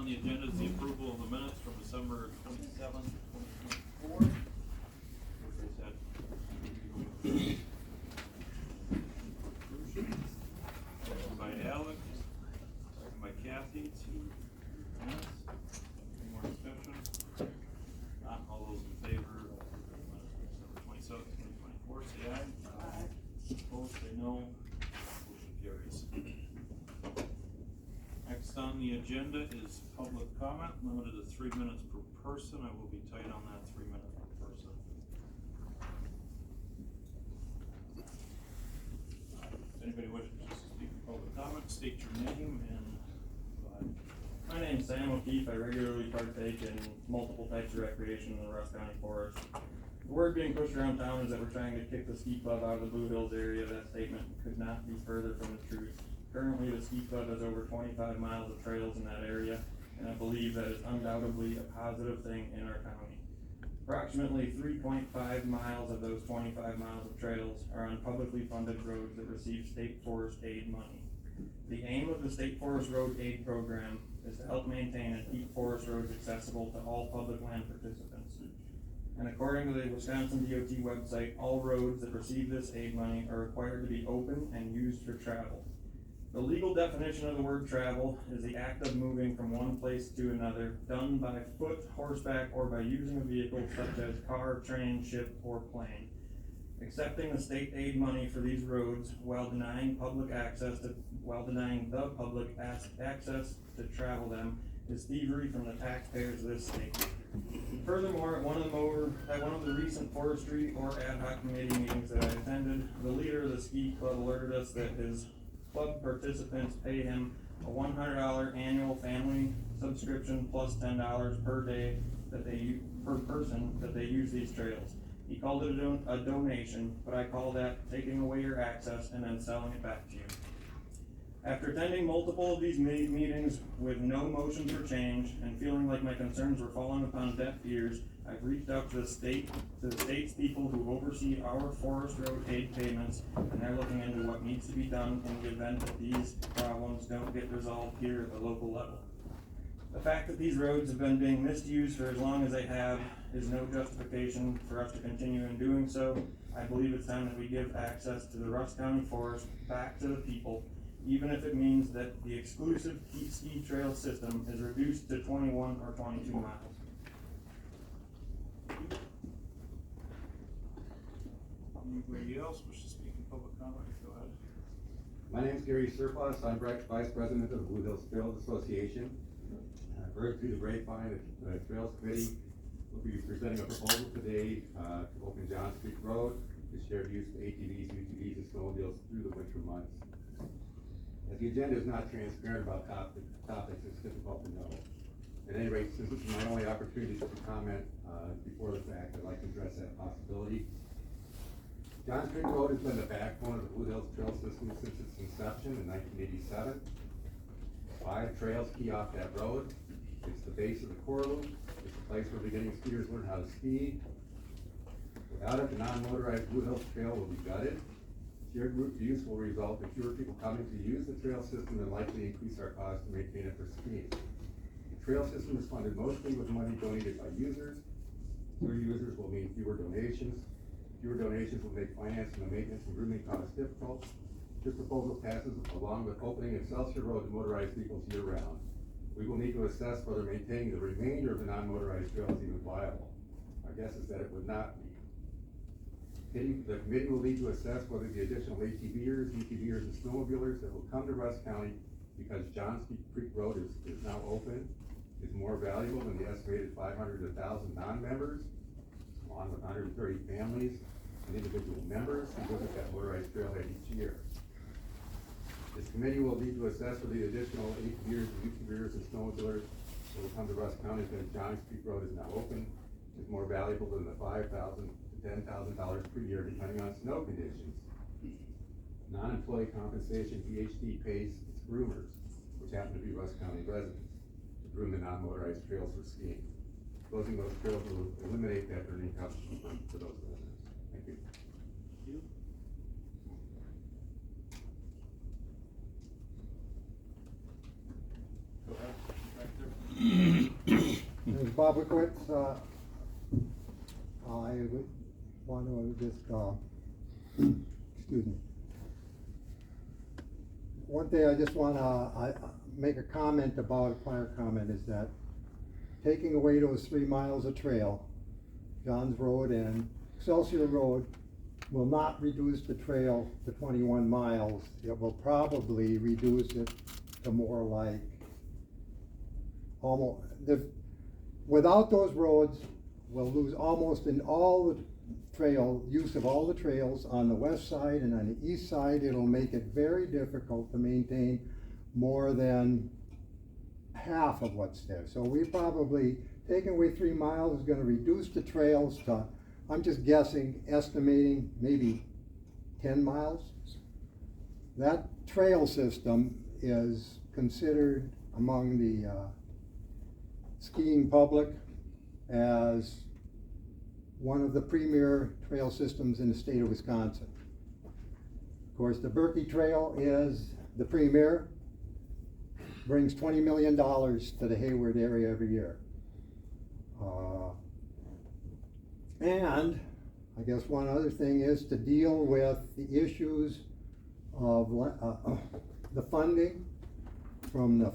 on the agenda is the approval of the minutes from December 27th, 2024. Motion by Alex, second by Kathy to minutes. Any more discussion? Not all those in favor of the minutes from December 27th, 2024, say aye. Aye. Opposed, say no. Motion carries. Next on the agenda is public comment, limited to 3 minutes per person. I will be tight on that 3 minutes per person. If anybody wishes to speak in public comment, state your name and My name's Sam O'Keefe. I regularly partake in multiple types of recreation in the Rusk County Forest. The word being pushed around town is that we're trying to kick the ski club out of the Blue Hills area. That statement could not be further from the truth. Currently, the ski club has over 25 miles of trails in that area, and I believe that is undoubtedly a positive thing in our county. Approximately 3.5 miles of those 25 miles of trails are on publicly funded roads that receive state forest aid money. The aim of the State Forest Road Aid Program is to help maintain and keep forest roads accessible to all public land participants. And according to the Wisconsin DOT website, all roads that receive this aid money are required to be open and used for travel. The legal definition of the word travel is the act of moving from one place to another, done by foot, horseback, or by using a vehicle such as car, train, ship, or plane. Accepting the state aid money for these roads while denying the public access to travel them is thievery from the taxpayers of this state. Furthermore, at one of the recent forestry or ad hoc committee meetings that I attended, the leader of the ski club alerted us that his club participants pay him a $100 annual family subscription plus $10 per day per person that they use these trails. He called it a donation, but I call that taking away your access and then selling it back to you. After attending multiple of these meetings with no motion for change and feeling like my concerns were falling upon deaf ears, I've reached out to the state's people who oversee our forest road aid payments, and they're looking into what needs to be done in the event that these problems don't get resolved here at the local level. The fact that these roads have been being misused for as long as they have is no justification for us to continue in doing so. I believe it's time that we give access to the Rusk County Forest back to the people, even if it means that the exclusive ski trail system is reduced to 21 or 22 miles. anybody else wish to speak in public comment? Go ahead. My name is Gary Surplus. I'm Vice President of the Blue Hills Trails Association. I've heard through the grapevine that the Trails Committee will be presenting a proposal today to open John Street Road to shared use of ATVs, UTVs, and snowmobiles through the winter months. As the agenda is not transparent about topics, it's difficult to know. At any rate, since this is my only opportunity to comment before the fact, I'd like to address that possibility. John Street Road has been the backbone of the Blue Hills Trail System since its inception in 1987. 5 trails key off that road. It's the base of the core loop. It's the place where beginning skiers learn how to ski. Without it, the non-motorized Blue Hills Trail will be gutted. Shared route use will result in fewer people coming to use the trail system and likely increase our cost to maintain it for skiing. The trail system is funded mostly with money donated by users. Fewer users will mean fewer donations. Fewer donations will make financing the maintenance and grooming costs difficult. This proposal passes along with opening Excelsior Road to motorized vehicles year-round. We will need to assess whether maintaining the remainder of the non-motorized trail is even viable. My guess is that it would not be. The committee will need to assess whether the additional ATVers, UTVers, and snowmobilers that will come to Rusk County because John Creek Road is now open is more valuable than the estimated 500 to 1,000 non-members, along with 130 families and individual members who visit that motorized trailhead each year. This committee will need to assess whether the additional ATVers, UTVers, and snowmobilers that will come to Rusk County because John Creek Road is now open is more valuable than the $5,000 to $10,000 per year, depending on snow conditions. Non-employee compensation PhD pays its groomers, which happen to be Rusk County residents, to groom the non-motorized trails for skiing. Closing those trails will eliminate that earning opportunity for those residents. Thank you. Thank you. Go ahead. Back there. Bobakowitz. I would want to just, excuse me. One thing I just want to make a comment about, a prior comment, is that taking away those 3 miles of trail, Johns Road and Excelsior Road, will not reduce the trail to 21 miles. It will probably reduce it to more like almost, without those roads, we'll lose almost in all the use of all the trails on the west side, and on the east side, it'll make it very difficult to maintain more than half of what's there. So we probably, taking away 3 miles is gonna reduce the trails to, I'm just guessing, estimating maybe 10 miles. That trail system is considered among the skiing public as one of the premier trail systems in the state of Wisconsin. Of course, the Berkey Trail is the premier, brings $20 million to the Hayward area every year. And I guess one other thing is to deal with the issues of the funding from the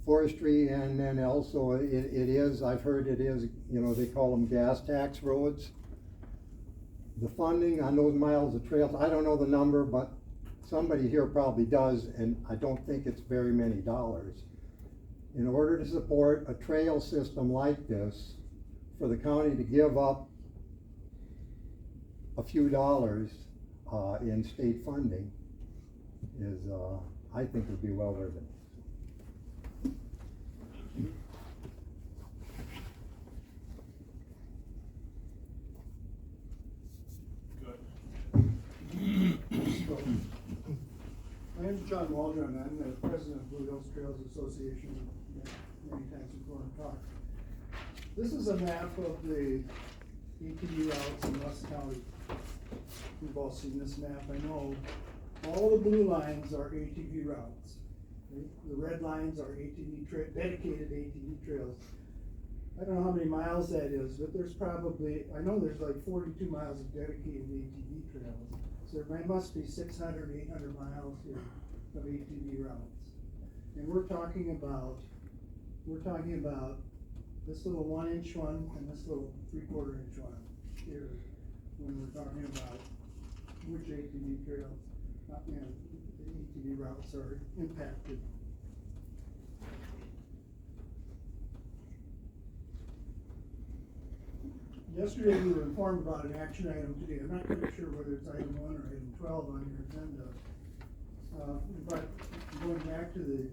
forestry, and then also it is, I've heard it is, you know, they call them gas tax roads. The funding on those miles of trails, I don't know the number, but somebody here probably does, and I don't think it's very many dollars. In order to support a trail system like this, for the county to give up a few dollars in state funding is, I think would be well worth it. My name is John Waldron. I'm the president of Blue Hills Trails Association. Many times before and talked. This is a map of the ATV routes in West County. We've all seen this map, I know. All the blue lines are ATV routes. The red lines are dedicated ATV trails. I don't know how many miles that is, but there's probably, I know there's like 42 miles of dedicated ATV trails. So there must be 600, 800 miles here of ATV routes. And we're talking about this little 1-inch one and this little 3/4 inch one here, when we're talking about which ATV trails, the ATV routes are impacted. Yesterday we were informed about an action item today. I'm not quite sure whether it's item 1 or item 12 on your agenda. But going back to the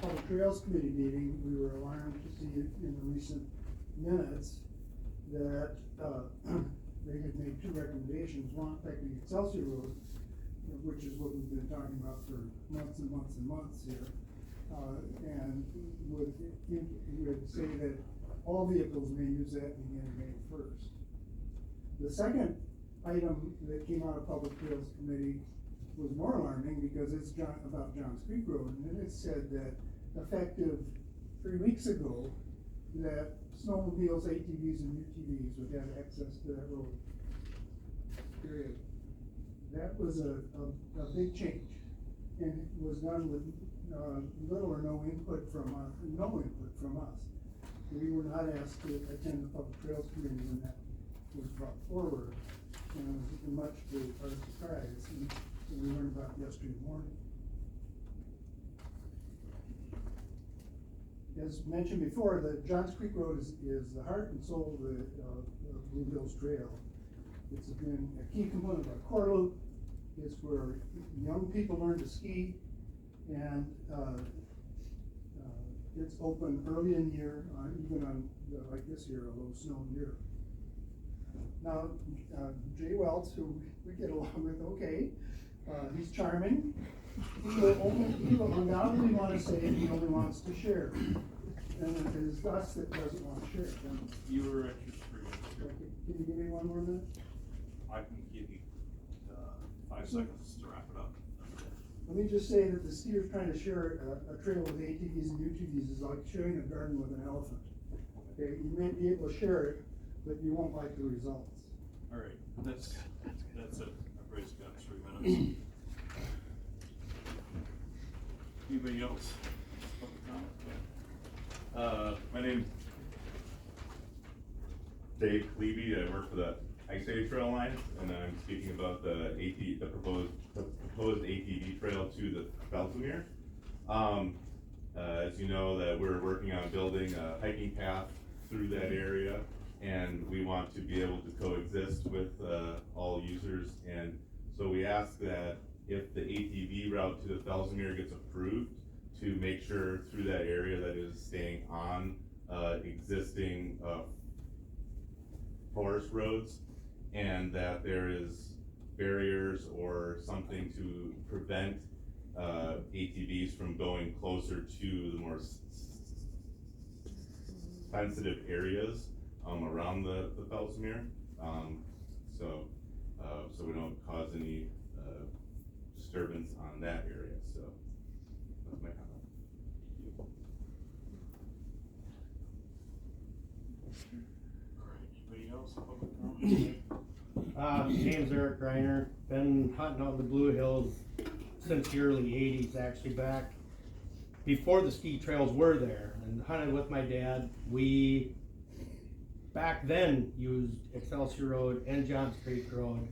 Public Trails Committee meeting, we were alarmed to see in the recent minutes that they had made 2 recommendations. One affecting Excelsior Road, which is what we've been talking about for months and months and months here, and would say that all vehicles may use that beginning May 1st. The second item that came out of Public Trails Committee was more alarming because it's about Johns Creek Road, and it said that effective 3 weeks ago, that snowmobiles, ATVs, and UTVs would have access to that road. Period. That was a big change, and it was done with little or no input from us. We were not asked to attend the Public Trails Committee when that was brought forward, and it was much to our surprise, and we learned about it yesterday morning. As mentioned before, the Johns Creek Road is the heart and soul of the Blue Hills Trail. It's been a key component of our core loop. It's where young people learn to ski, and it's open early in the year, even on, like this year, a low snow year. Now, Jay Welts, who we get along with okay, he's charming. He will undoubtedly want to say it, he only wants to share. And it is us that doesn't want to share. You were at your screen. Can you give me 1 more minute? I can give you 5 seconds to wrap it up. Let me just say that the skiers trying to share a trail with ATVs and UTVs is like sharing a garden with an elephant. Okay, you may be able to share it, but you won't like the results. All right, that's it. Everybody's got 3 minutes. Anybody else? Public comment? My name's Dave Clevey. I work for the Ice Age Trail Alliance, and I'm speaking about the proposed ATV trail to the Felsamere. As you know, that we're working on building a hiking path through that area, and we want to be able to coexist with all users. And so we ask that if the ATV route to the Felsamere gets approved, to make sure through that area that is staying on existing forest roads, and that there is barriers or something to prevent ATVs from going closer to the more sensitive areas around the Felsamere, so we don't cause any disturbance on that area. So that's my comment. All right, anybody else? Public comment? Name's Eric Reiner, been hunting out in the Blue Hills since the early 80s, actually back before the ski trails were there, and hunted with my dad. We back then used Excelsior Road and Johns Creek Road,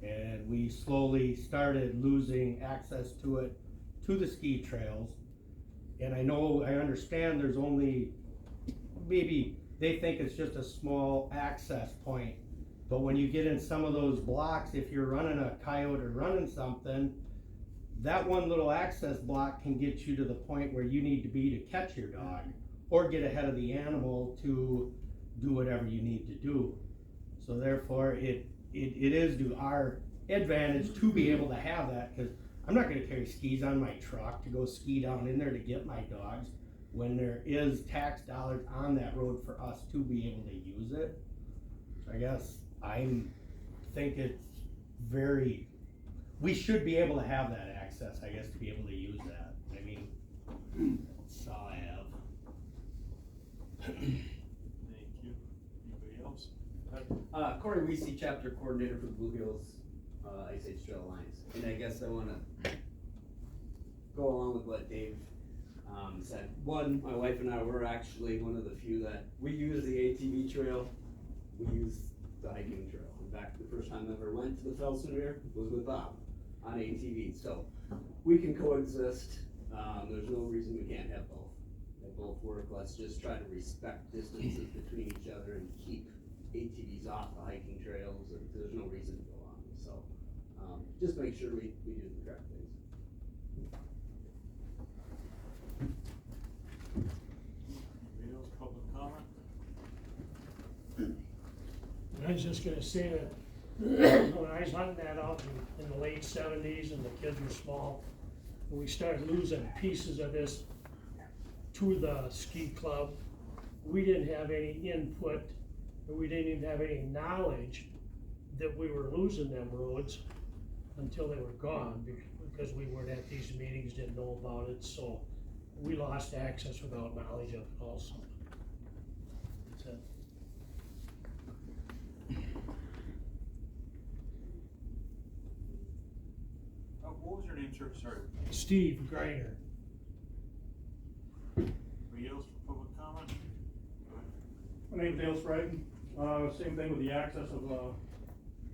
and we slowly started losing access to it, to the ski trails. And I understand there's only, maybe they think it's just a small access point, but when you get in some of those blocks, if you're running a coyote or running something, that one little access block can get you to the point where you need to be to catch your dog or get ahead of the animal to do whatever you need to do. So therefore it is to our advantage to be able to have that, because I'm not going to carry skis on my truck to go ski down in there to get my dogs when there is tax dollars on that road for us to be able to use it. I guess I think it's we should be able to have that access, I guess, to be able to use that. I mean, that's all I have. Thank you. Anybody else? Corey Weesey, chapter coordinator for the Blue Hills Ice Age Trail Alliance. And I guess I want to go along with what Dave said. One, my wife and I were actually one of the few that we use the ATV trail. We use the hiking trail. In fact, the first time I ever went to the Felsamere was with Bob on ATV. So we can coexist. There's no reason we can't have both. They both work. Let's just try to respect distances between each other and keep ATVs off the hiking trails. And there's no reason to go on. So just make sure we do the correct things. Anybody else? Public comment? I was just gonna say that when I was hunting that out in the late 70s and the kids were small, and we started losing pieces of this to the ski club, we didn't have any input, and we didn't even have any knowledge that we were losing them roads until they were gone, because we weren't at these meetings, didn't know about it, so we lost access without knowledge of it also. That's it. What was your name, sir? Sorry. Steve Greiner. Anybody else for public comment? Go ahead. My name's Dale Sprighton. Same thing with the access of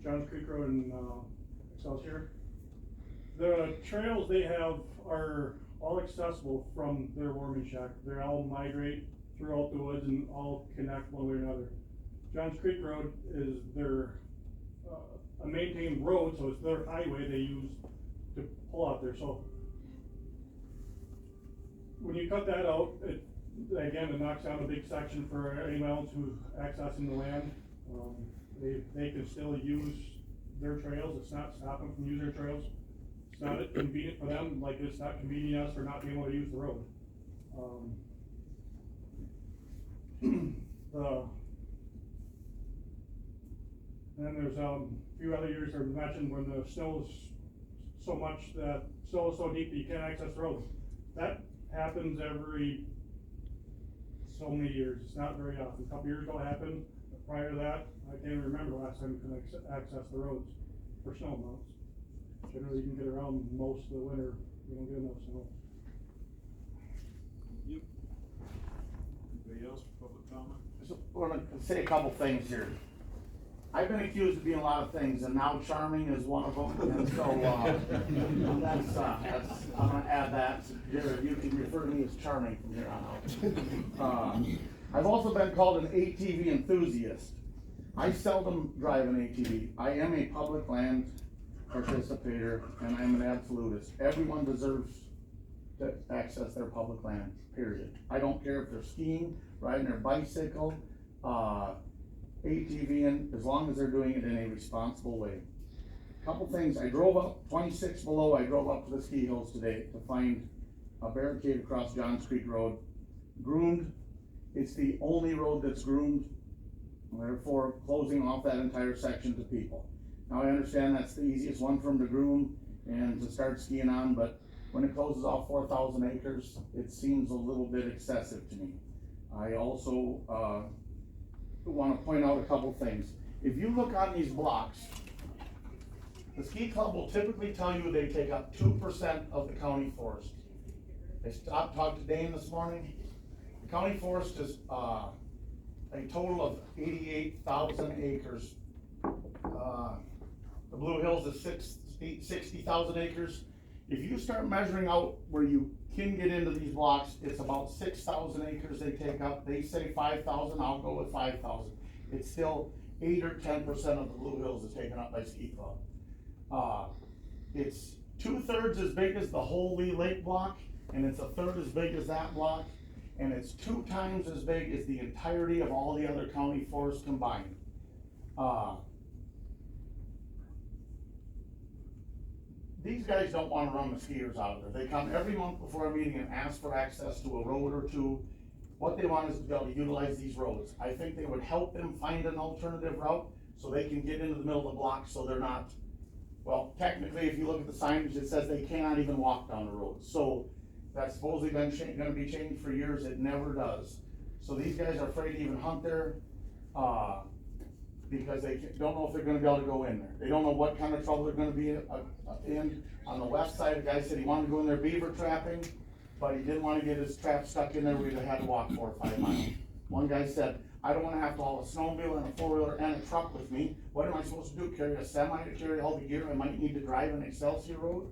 Johns Creek Road and Excelsior. The trails they have are all accessible from their warming shack. They all migrate throughout the woods and all connect one way or another. Johns Creek Road is their a maintained road, so it's their highway they use to pull out there. So when you cut that out, it knocks out a big section for anyone else who's accessing the land. They can still use their trails. It's not stopping them from using their trails. It's not convenient for them, like it's not convenient us for not being able to use the road. And then there's a few other years I mentioned when the snows so much that, so deep that you can't access the roads. That happens every so many years, it's not very often. A couple years ago it happened, prior to that, I can't remember the last time you could access the roads for snow amounts. Generally, you can get around most of the winter, you don't get enough snow. Yep. Anybody else for public comment? Just wanna say a couple things here. I've been accused of being a lot of things, and now charming is one of them, and so, that's, I'm gonna add that. Jared, you can refer to me as charming from here on out. I've also been called an ATV enthusiast. I seldom drive an ATV. I am a public land participator, and I'm an absolutist. Everyone deserves to access their public land, period. I don't care if they're skiing, riding their bicycle, ATVing, as long as they're doing it in a responsible way. Couple things, I drove up 26 below, I drove up to the ski hills today to find a barricade across Johns Creek Road, groomed. It's the only road that's groomed, therefore closing off that entire section to people. Now I understand that's the easiest one for them to groom and to start skiing on, but when it closes off 4,000 acres, it seems a little bit excessive to me. I also want to point out a couple things. If you look on these blocks, the ski club will typically tell you they take up 2% of the county forest. I talked to Dane this morning. The county forest is a total of 88,000 acres. The Blue Hills is 60,000 acres. If you start measuring out where you can get into these blocks, it's about 6,000 acres they take up. They say 5,000, I'll go with 5,000. It's still 8 or 10% of the Blue Hills is taken up by ski club. It's 2/3 as big as the whole Lee Lake block, and it's 1/3 as big as that block, and it's 2 times as big as the entirety of all the other county forests combined. These guys don't wanna run the skiers out of there. They come every month before a meeting and ask for access to a road or two. What they want is to be able to utilize these roads. I think they would help them find an alternative route so they can get into the middle of the block so they're not, well, technically, if you look at the signage, it says they cannot even walk down the road. So that's supposedly been gonna be changed for years, it never does. So these guys are afraid to even hunt there, because they don't know if they're gonna be able to go in there. They don't know what kind of trouble they're gonna be in. On the west side, the guy said he wanted to go in there beaver trapping, but he didn't wanna get his trap stuck in there where he'd have had to walk 4 or 5 miles. One guy said, I don't wanna have to haul a snowmobile and a 4-wheeler and a truck with me. What am I supposed to do, carry a semi to carry all the gear I might need to drive an Excelsior road?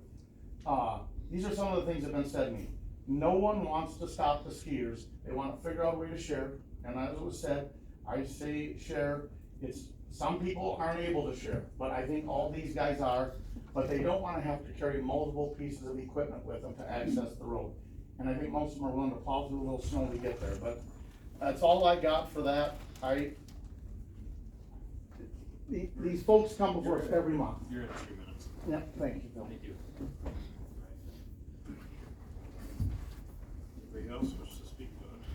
These are some of the things that have been said to me. No one wants to stop the skiers. They wanna figure out a way to share, and as it was said, I say share. It's, some people aren't able to share, but I think all these guys are, but they don't wanna have to carry multiple pieces of equipment with them to access the road. And I think most of them are willing to plow through a little snow to get there, but that's all I got for that. These folks come before us every month. You're at 2 minutes. Yep, thank you, Bill. Thank you. Anybody else wish to speak about it?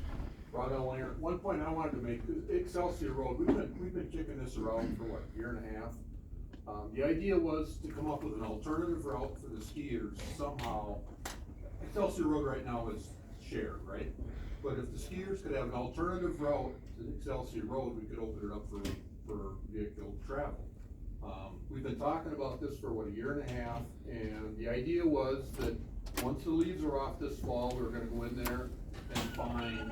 Rod Elliner, one point I wanted to make, Excelsior Road, we've been kicking this around for what, a year and a half? The idea was to come up with an alternative route for the skiers somehow. Excelsior Road right now is shared, right? But if the skiers could have an alternative route to Excelsior Road, we could open it up for vehicle travel. We've been talking about this for what, a year and a half, and the idea was that once the leaves are off this fall, we were gonna go in there and find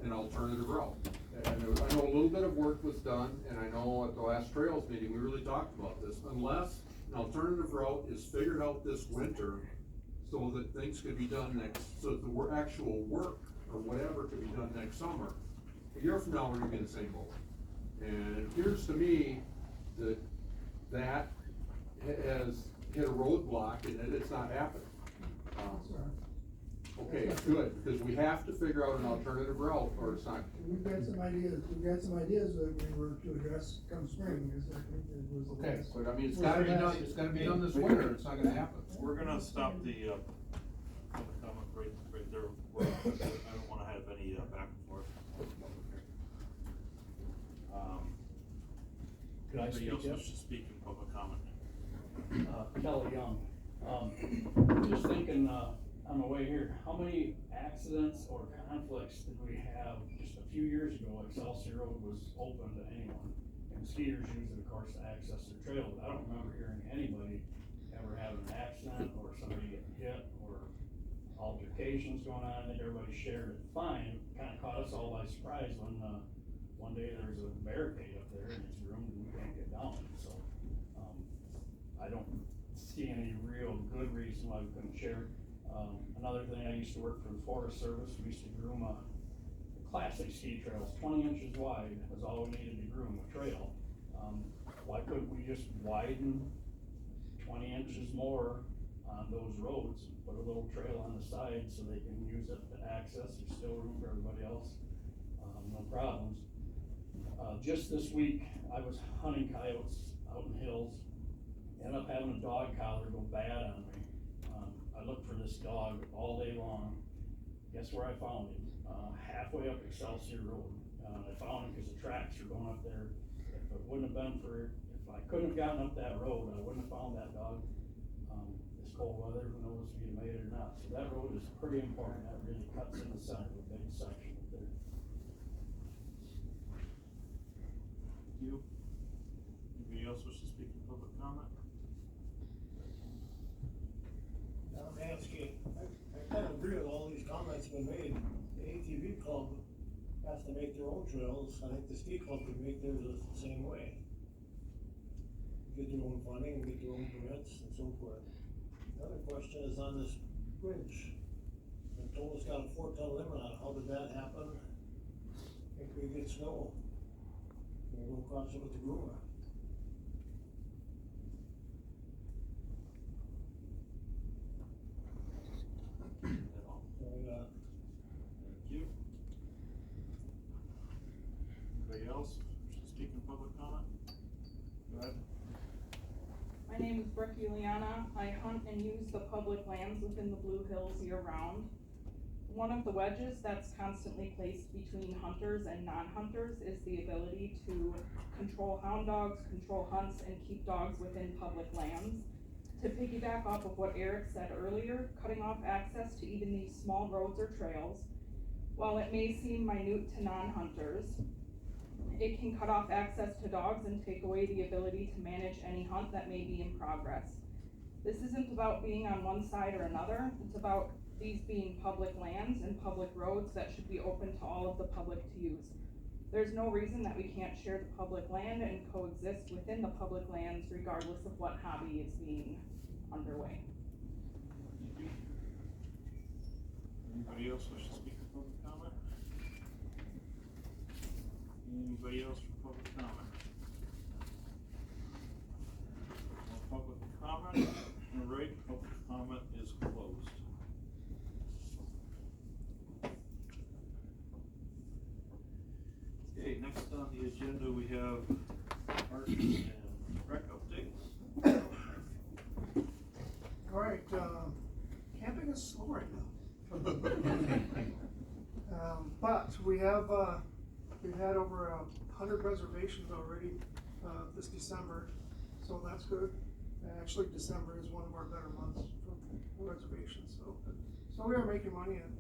an alternative route. And I know a little bit of work was done, and I know at the last Trails meeting, we really talked about this. Unless an alternative route is figured out this winter, so that things could be done so that the actual work or whatever could be done next summer, a year from now, we're gonna be in the same boat. And it appears to me that has hit a roadblock and that it's not happening. Okay, good, because we have to figure out an alternative route or it's not. We've got some ideas that we were to address come spring, is I think it was the Okay, last. but I mean, it's gotta be done this winter, it's not gonna happen. We're gonna stop the, public comment right there. I don't wanna have any, back and forth. Could I Anybody speak else up? wish to speak in public comment? Kelly Young. Just thinking, on the way here, how many accidents or conflicts did we have just a few years ago? Excelsior Road was open to anyone, and skiers use it, of course, to access their trail, but I don't remember hearing anybody ever having an accident, or somebody getting hit, or altercations going on. I think everybody shared it fine. Kinda caught us all by surprise when, one day there was a barricade up there, and it's groomed, and we can't get down, so, I don't see any real good reason why we couldn't share. Another thing, I used to work for the Forest Service. We used to groom classic ski trails, 20 inches wide was all we needed to groom a trail. Why couldn't we just widen 20 inches more on those roads, put a little trail on the side so they can use it to access? There's still room for everybody else, no problems. Just this week, I was hunting coyotes out in the hills, ended up having a dog collar go bad on me. I looked for this dog all day long. Guess where I found him? Halfway up Excelsior Road. I found him because the tracks are going up there. If it wouldn't have been for, if I couldn't have gotten up that road, I wouldn't have found that dog. This cold weather, who knows if he'd have made it or not. So that road is pretty important. That really cuts in the center of a big section up there. Thank you. Anybody else wish to speak in public comment? I kind of agree with all these comments been made. The ATV club has to make their own trails. I think the ski club could make theirs the same way. Get their own funding, get their own permits and so forth. The other question is on this bridge. The toll has got a 4-ton limit on it. How did that happen? If we get snow, we'll go across it with the groomer. Thank you. Anybody else wish to speak in public comment? Go ahead. My name is Brooke Juliana. I hunt and use the public lands within the Blue Hills year round. One of the wedges that's constantly placed between hunters and non-hunters is the ability to control hound dogs, control hunts, and keep dogs within public lands. To piggyback off of what Eric said earlier, cutting off access to even these small roads or trails, while it may seem minute to non-hunters, it can cut off access to dogs and take away the ability to manage any hunt that may be in progress. This isn't about being on one side or another. It's about these being public lands and public roads that should be open to all of the public to use. There's no reason that we can't share the public land and coexist within the public lands regardless of what hobby is being underway. Anybody else wish to speak in public comment? Anybody else for public comment? No public comment? All right, public comment is closed. Okay, next on the agenda we have Art and Rec update. All right, camping is slow right now. But we have, we've had over 100 reservations already, this December, so that's good. Actually, December is one of our better months for reservations, so we are making money and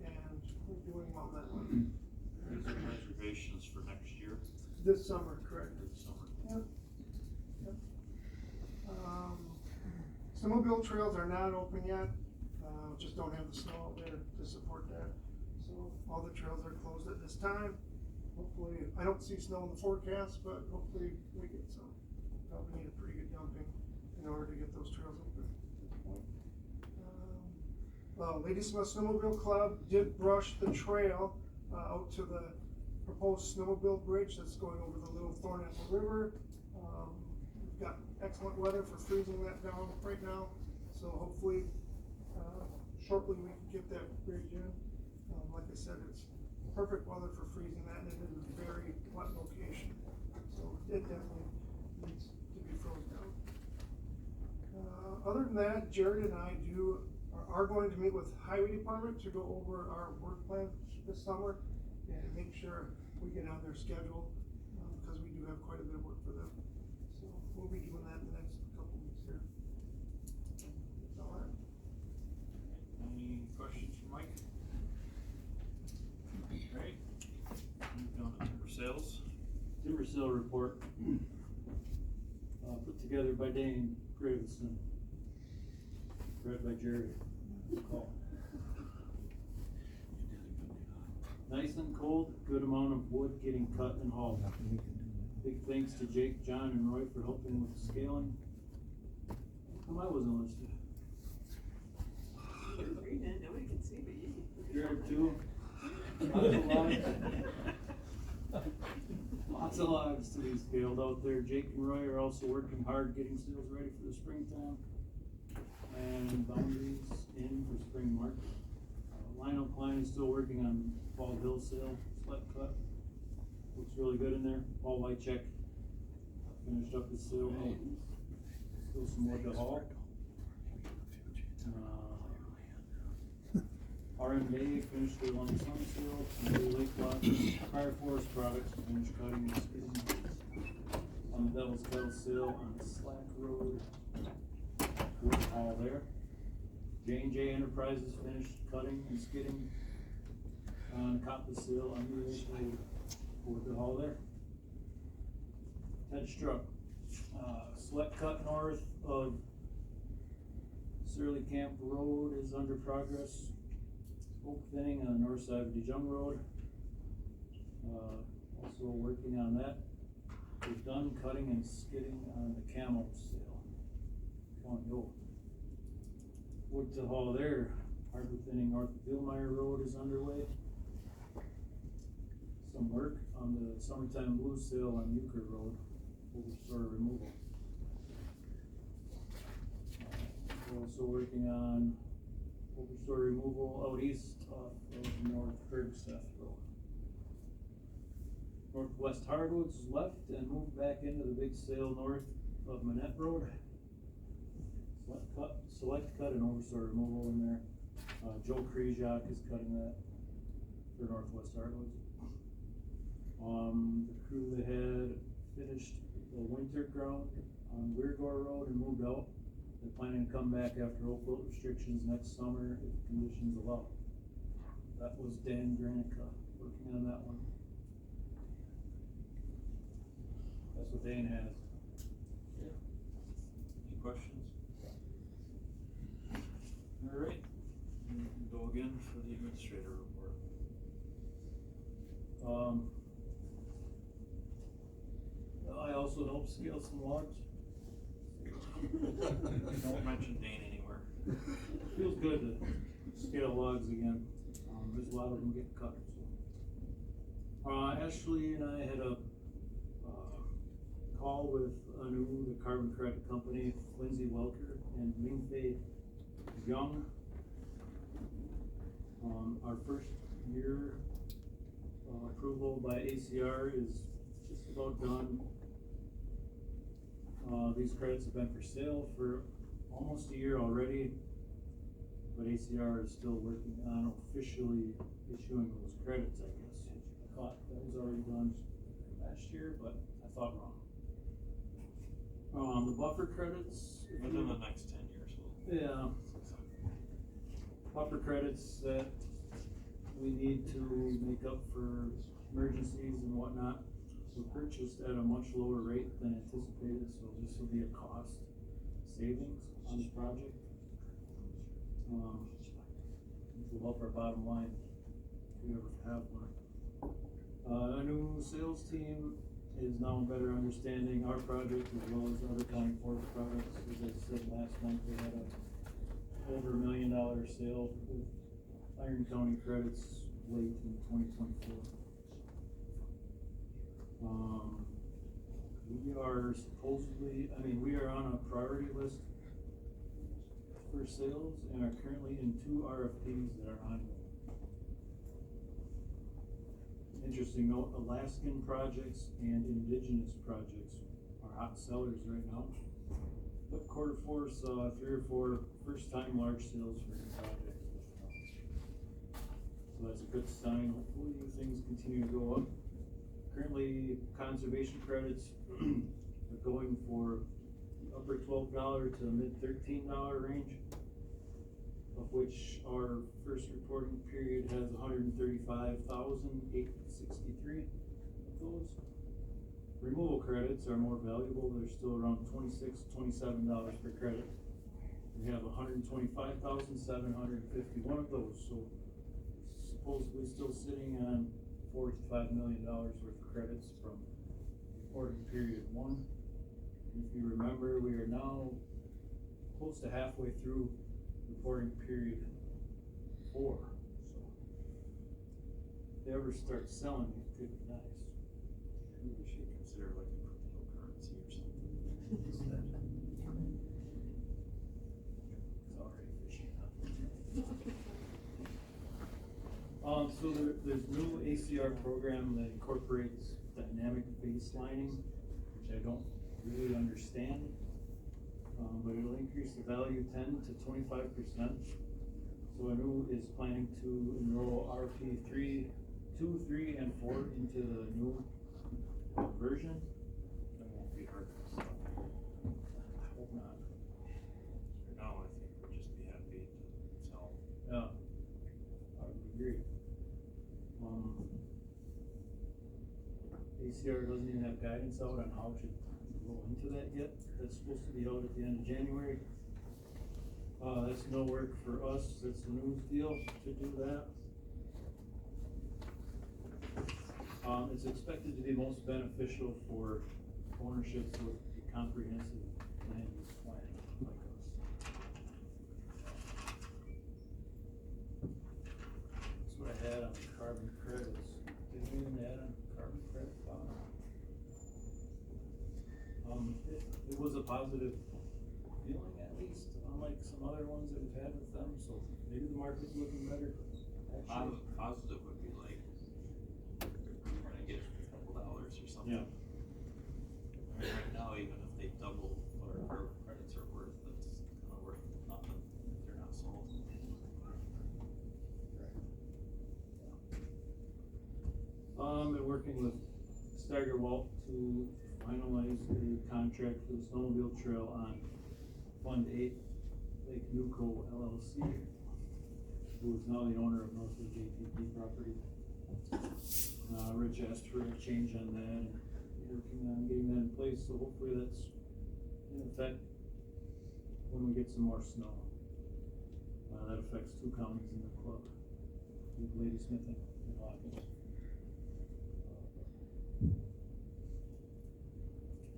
we're doing well that way. These are reservations for next year. This summer, correct? This summer. Yep. Yep. Snowmobile trails are not open yet, just don't have the snow out there to support that. So all the trails are closed at this time. Hopefully, I don't see snow in the forecast, but hopefully we get some. Probably need a pretty good dumping in order to get those trails open at this point. Lady Smith Snowmobile Club did brush the trail out to the proposed snowmobile bridge that's going over the Little Thornapple River. We've got excellent weather for freezing that down right now, so hopefully shortly we can get that bridge in. Like I said, it's perfect weather for freezing that, and it is a very wet location, so it definitely needs to be frozen down. Other than that, Jared and I are going to meet with Highway Department to go over our work plan this summer and make sure we get on their schedule, because we do have quite a bit of work for them. So we'll be doing that in the next couple weeks here. That's all right. sale report, put together by Dane Gravison, read by Jerry. Call. Nice and cold, good amount of wood getting cut and hauled. Big thanks to Jake, John, and Roy for helping with the scaling. How come I wasn't listed? Nobody can see but you. Jared too. Lots of logs. Lots of logs to be scaled out there. Jake and Roy are also working hard getting sales ready for the springtime and boundaries in for spring market. Lionel Klein is still working on Fall Hill sale, select cut. Looks really good in there. Paul Whitecheck finished up his sale. Still some more to haul. RMA finished their lump sum sale. And Lake Lot Fire Forest Products finished cutting and skidding. On the Devil's Kettle sale on Slack Road. Wood haul there. J&J Enterprises finished cutting and skidding on Coppa sale on the Lake Road. Wood to haul there. Ted Struck, select cut north of Surly Camp Road is under progress. Oak thinning on the north side of DeJong Road. Also working on that. We've done cutting and skidding on the Camel sale. Wood to haul there. Harbor thinning north of Billmeyer Road is underway. Some work on the Summertime Blues sale on Euchre Road. Overstore removal. We're also working on overstore removal out east off of North Bergstaff Road. Northwest Hardwoods left and moved back into the big sale north of Manette Road. Select cut and overstore removal in there. Joe Krejak is cutting that for Northwest Hardwoods. The crew that had finished the winter ground on Weirgore Road and moved out. They're planning to come back after oak wilt restrictions next summer if conditions allow. That was Dan Granica working on that one. That's what Dan has. Any questions? Alright, we can go again for the administrator report. I also helped scale some logs. Don't mention Dane anywhere. Feels good to scale logs again. There's a lot of them getting cut. So. Ashley and I had a call with Anu, the carbon credit company, Lindsay Welker, and Mingfei Young. Our first year approval by ACR is just about done. These credits have been for sale for almost a year already, but ACR is still working on officially issuing those credits, I guess. I thought that was already done last year, but I thought wrong. The buffer credits. Within the next 10 years. Yeah. Buffer credits that we need to make up for emergencies and whatnot were purchased at a much lower rate than anticipated, so this will be a cost savings on this project. Which will help our bottom line if we ever have one. A new sales team is now better understanding our project as well as other county forest projects. As I said last month, they had over $1 million sale with Iron County credits late in 2024. We are supposedly, we are on a priority list for sales and are currently in 2 RFPs that are ongoing. Interesting note, Alaskan projects and indigenous projects are hot sellers right now. But Q4 saw 3 or 4 first-time large sales for new projects. So that's a good sign. Hopefully things continue to go up. Currently, conservation credits are going for upper $12 to mid $13 range, of which our first reporting period has 135,863 of those. removal credits are more valuable, they're still around $26, $27 per credit. We have 125,751 of those, so supposedly still sitting on $4 to $5 million worth of credits from reporting period 1. If you remember, we are now close to halfway through reporting period 4, so if they ever start selling, it could be nice. Maybe we should consider like a cryptocurrency or something. Sorry, fishing. So there's new ACR program that incorporates dynamic baselining, which I don't really understand. But it'll increase the value 10 to 25%. So Anu is planning to enroll RP 3, 2, 3, and 4 into the new version. That won't be hard to sell. I hope not. For now, I think we'll just be happy to sell. Yeah, I would agree. ACR doesn't even have guidance out on how to go into that yet. That's supposed to be out at the end of January. That's no work for us, that's the news deal to do that. It's expected to be most beneficial for ownerships with a comprehensive land use plan like us. That's what I had on the carbon credits. Did we even add on carbon credit? It was a positive feeling, at least, unlike some other ones that we've had with them, so maybe the market's looking better. Actually, Positive would be like, you're gonna get a couple dollars or something. yeah. I mean, right now, even if they double what our carbon credits are worth, that's kind of worth nothing if they're not sold. Been working with Steiger-Walt to finalize a contract for the snowmobile trail on Fund 8, Lake Nuco LLC, who is now the owner of Northwood JTP property. Rich asked for a change on that, and working on getting that in place, so hopefully that's in effect when we get some more snow. That affects 2 counties in the club, Ladysmith and Hawkins.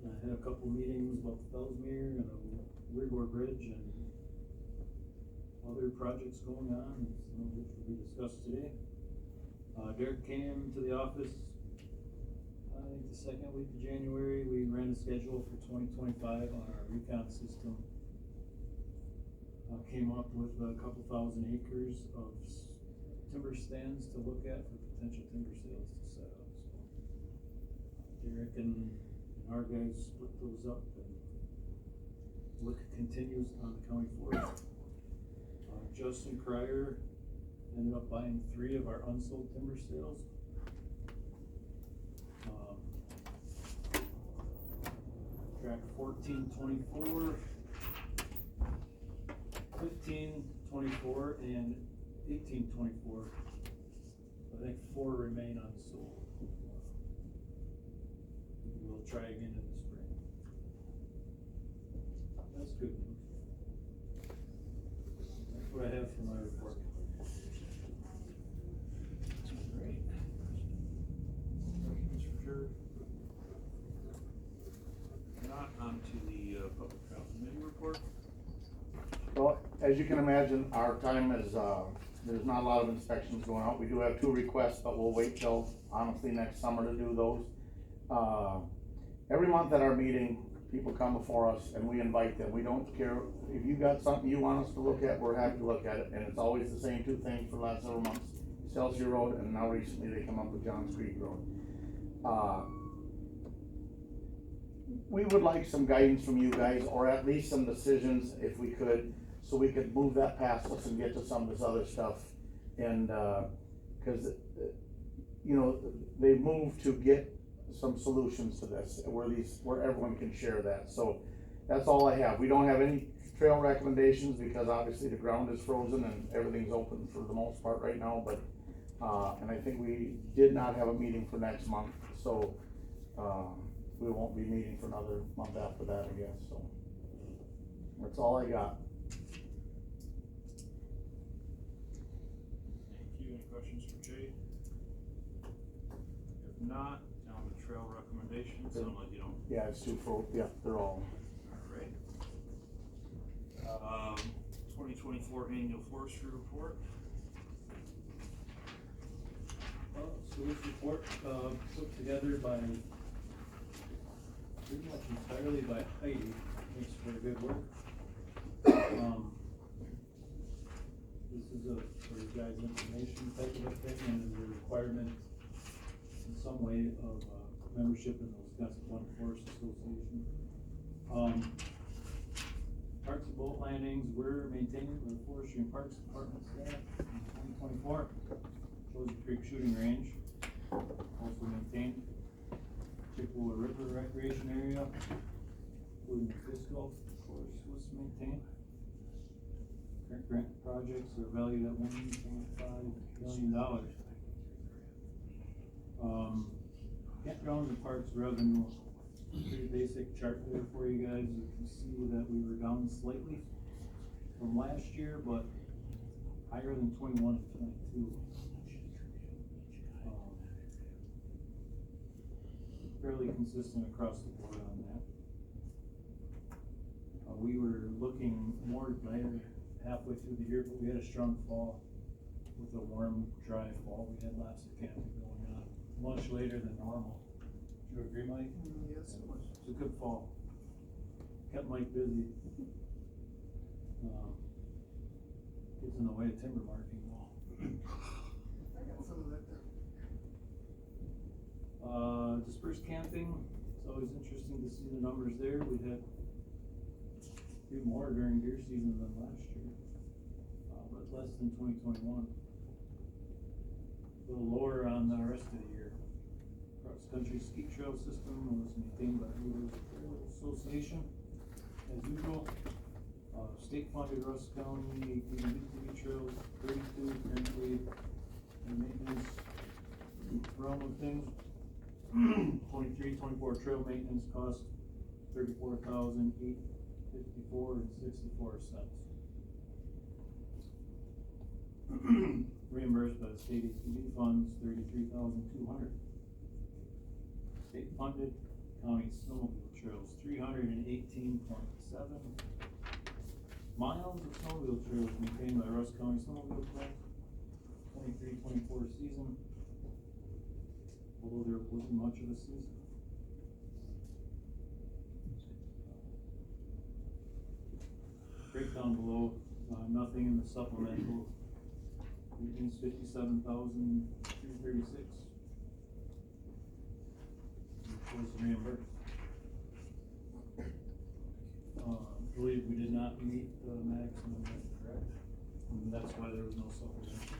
I had a couple meetings about the Fellsmere and the Wigwar Bridge and other projects going on, some of which will be discussed today. Derek came to the office, I think the 2nd week of January. We ran a schedule for 2025 on our recon system. Came up with a couple thousand acres of timber stands to look at for potential timber sales to set up. So Derek and our guys split those up, and work continues on the county forest. Justin Cryer ended up buying 3 of our unsold timber sales. Track 1424, 1524, and 1824. I think 4 remain unsold. We'll try again in the spring. That's good news. That's what I have for my report. Great. Questions for Jared? Not onto the public trial committee report. Well, as you can imagine, our time is, there's not a lot of inspections going out. We do have 2 requests, but we'll wait till, honestly, next summer to do those. Every month at our meeting, people come before us and we invite them. We don't care, if you got something you want us to look at, we're happy to look at it, and it's always the same 2 things for the last several months. Excelsior Road, and now recently they come up with Johns Creek Road. We would like some guidance from you guys, or at least some decisions if we could, so we could move that past us and get to some of this other stuff. And, cause, you know, they moved to get some solutions to this, where everyone can share that. So that's all I have. We don't have any trail recommendations because obviously the ground is frozen and everything's open for the most part right now, but, and I think we did not have a meeting for next month, so, we won't be meeting for another month after that, I guess, so. That's all I got. Thank you. Any questions for Jay? If not, down the trail recommendations, sound like you don't. Yeah, it's too full, yeah, they're all. Alright. 2024 annual forestry report. So this report, put together by, pretty much entirely by Heidi, thanks for her good work. This is for you guys' information type of a thing, and is a requirement in some way of, membership in the Wisconsin Water Forest Association. Parks and boat landings were maintained by the Forestry and Parks Department staff in 2024. Chosen Creek Shooting Range, also maintained. Chippewa River Recreation Area, including the fiscal, of course, was maintained. Current grant projects are valued at $1.5 million. Campgrounds and parks revenue, pretty basic chart there for you guys. You can see that we were down slightly from last year, but higher than 21 and 22. Fairly consistent across the board on that. We were looking more later, halfway through the year, but we had a strong fall with a warm, dry fall. We had lots of camping going on, much later than normal. Do you agree, Mike? Yes, it was. It's a good fall. Kept Mike busy. Gets in the way of timber marking wall. I got some of that there. Dispersed camping, it's always interesting to see the numbers there. We had a few more during deer season than last year, but less than 2021. A little lower on the rest of the year. Cross-country ski trail system was maintained by the Blue Hills Association, as usual. State-funded Russ County ATV trails, 32 currently in maintenance realm of things. 23-24 trail maintenance cost $34,854.64. Reimbursed by the state ATV funds, $33,200. State funded county snowmobile trails, 318.7 miles of snowmobile trails maintained by Russ County Snowmobile Club, 23-24 season. Although there wasn't much of a season. Breakdown below, nothing in the supplemental. Maintenance $57,336. Was reimbursed. I believe we did not meet the maximum, correct? And that's why there was no supplemental.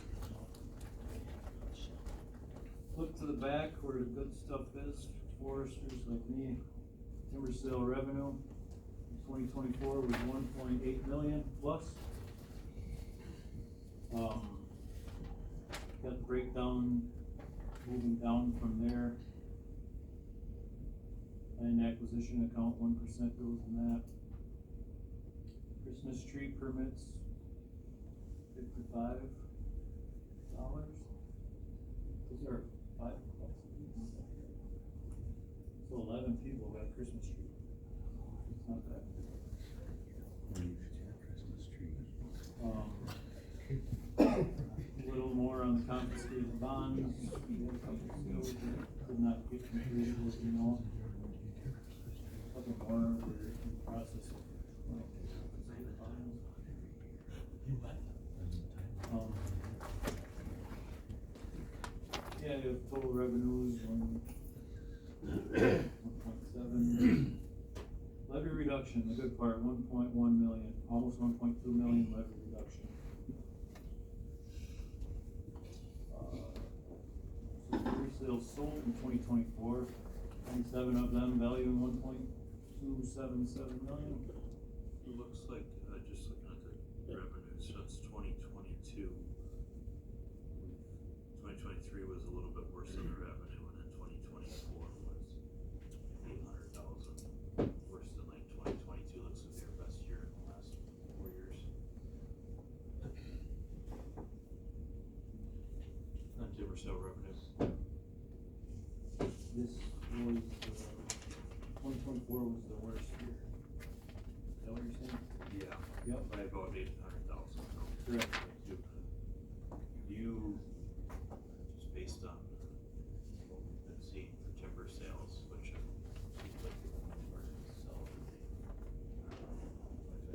Look to the back where the good stuff is, foresters like me. Timber sale revenue in 2024 was 1.8 million plus. Got the breakdown moving down from there. Land acquisition account, 1% goes in that. Christmas tree permits, $55. These are 5 bucks. So 11 people got Christmas tree. It's not bad. A little more on the confiscated bonds. We had a couple sales that could not get completed, as you know. A couple more were in the process of confiscated bonds. Yeah, you have total revenues, 1.7. Levy reduction, the good part, 1.1 million, almost 1.2 million levy reduction. So resales sold in 2024, 27 of them valuing 1.277 million. It looks like, just looking at the revenue, so it's 2022. 2023 was a little bit worse than the revenue, and then 2024 was 800,000 sale revenue? This was, 2024 was the worst year. Is that what you're saying? Yeah. Yep. By about 800,000. Correct. You, just based on what we've been seeing for timber sales, which seems like the market is selling,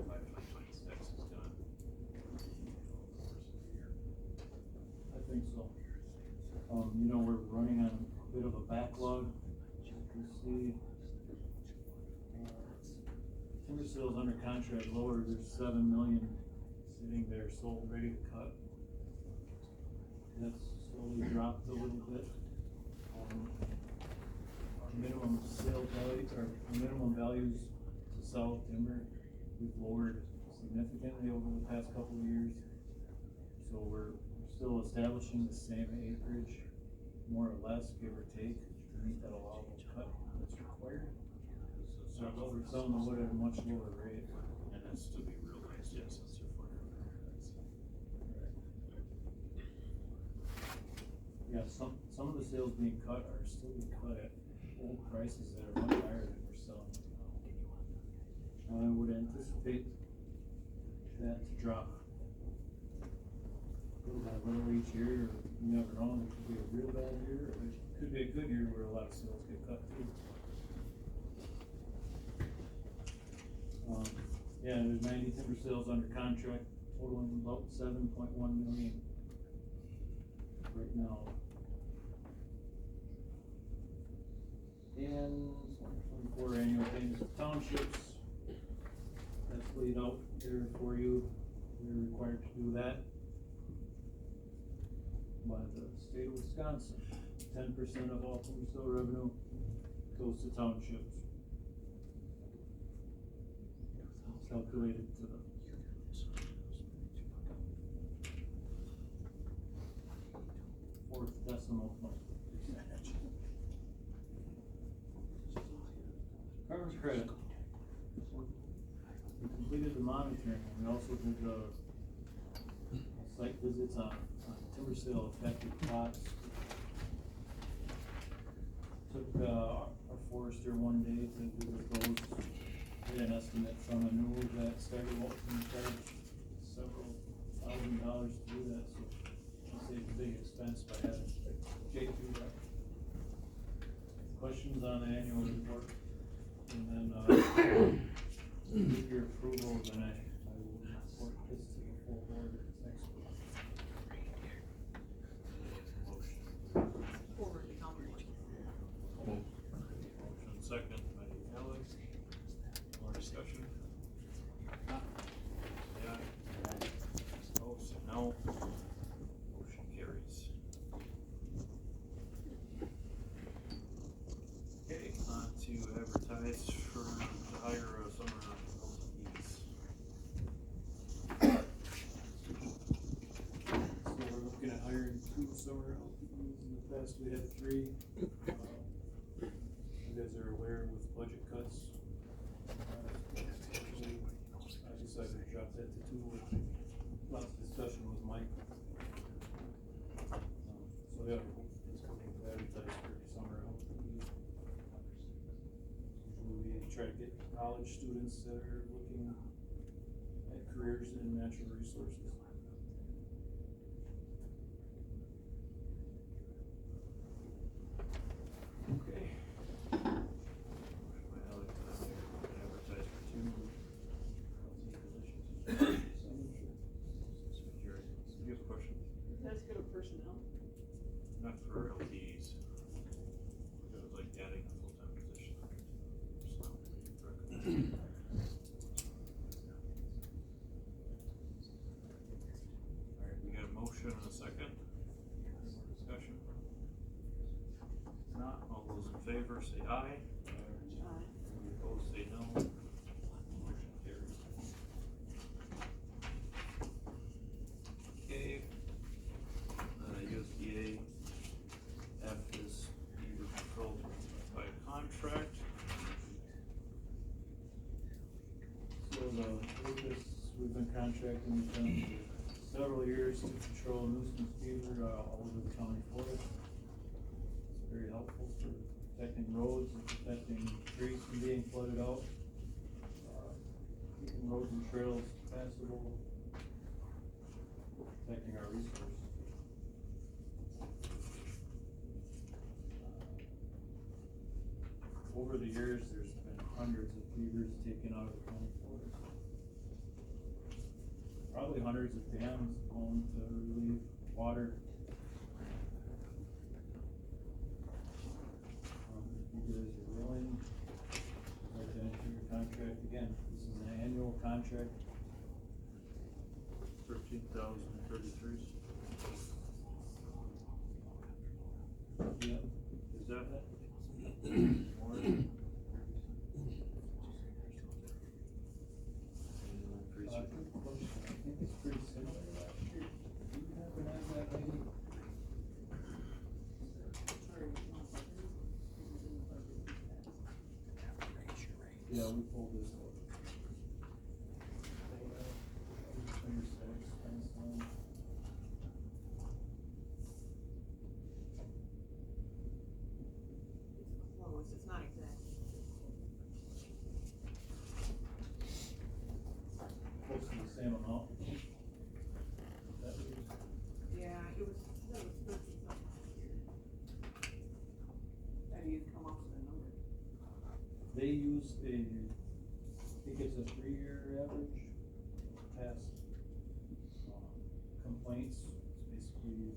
2026 is gonna be the worst of the year. I think so. You know, we're running on a bit of a backlog. You see, timber sales under contract lower, there's 7 million sitting there sold, ready to cut. That's slowly dropped a little bit. Our minimum sale value, or minimum values to sell timber, we've lowered significantly over the past couple of years. So we're still establishing the same acreage, more or less, give or take, to meet that allowable cut that's required. So we're selling the wood at a much lower rate. And that's to be realized, yes, that's your fire. Yeah, some of the sales being cut are still being cut at old prices that are much higher than we're selling now. I would anticipate that to drop little by little each year. You never know, it could be a real bad year, or it could be a good year where a lot of sales get cut too. Yeah, there's 90 timber sales under contract, totaling about 7.1 million right now. And 2024 annual payments to townships, that's laid out there for you. We're required to do that by the state of Wisconsin. 10% of all timber sale revenue goes to townships. Calculated to the fourth decimal point percentage. Carbon credit. We completed the monitoring, and we also did the site visits on timber sale affected plots. Took our forester one day to visit those. We had an estimate from a new that started Walton charged several $1,000s to do that, so we saved a big expense by having Jake do that. Questions on the annual report? And then, with your approval, then I will report this to the full board next week. Motion second by Alex. More discussion? Say aye. Opposed, say no. Motion carries. Okay, on to advertise for to hire a summer LTEs. So we're looking at hiring 2 summer LPEs. In the past, we had 3. You guys are aware with budget cuts. I decided to drop that to 2 with lots of discussion with Mike. So yeah, it's coming to advertise for summer LPEs. Usually we try to get college students that are looking at careers in natural resources. Okay. Motion by Alex, advertise for 2 LTE positions. Jerry, do you have a question? That's good of personnel. Not for LTEs. It was like adding a full-time position. Alright, we got a motion and a second. Any more discussion? If not, all those in favor say aye. Any opposed say no. Motion carries. Okay. USDA F is beaver control by contract. So the Lucas, we've been contracting with them for several years to control nuisance beaver, all over the county forest. It's very helpful for protecting roads and protecting trees from being flooded out. Keeping roads and trails passable, protecting our resources. Over the years, there's been hundreds of beavers taken out of the county forest. Probably hundreds of dams blown to relieve water. If you guys are willing, I'd like to enter your contract again. This is an annual contract. 13,033. Yep. Is that more? Good question. I think it's pretty similar last year. Do you happen to have that lady? Yeah, we pulled this out. Close, it's not exact. Close to the same amount. That was, Yeah, that was 13 something last year. How do you come up with a number? they use I think it's a 3-year average, past complaints. It's basically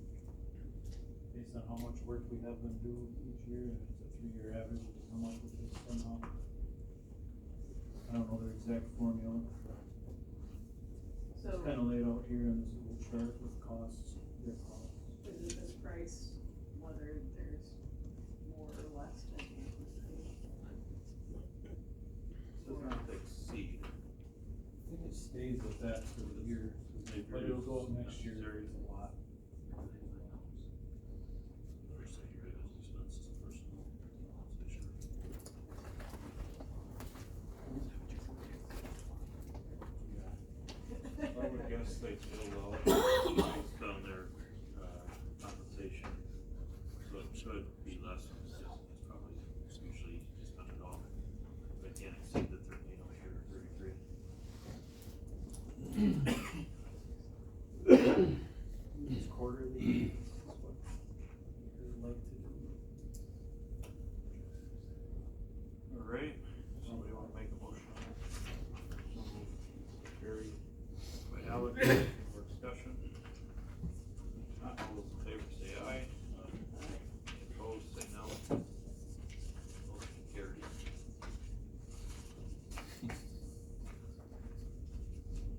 based on how much work we have them do each year, and it's a 3-year average to come up with this somehow. I don't know their exact formula. So, It's kinda laid out here in this little chart with costs, their costs. is this price, whether there's more or less than anticipated? Does not exceed. I think it stays with that for the year, but it'll go up next year. There is a lot. I would guess they still low based on their, compensation, so it should be less than this, it's probably usually just $100. They can't exceed the 13 here, 33. It's quarterly, that's what you'd like to do. Alright, somebody wanna make a motion on that? So moved. Carried by Alec, for discussion. Not all those in favor say aye. Any opposed, say no. Motion carried.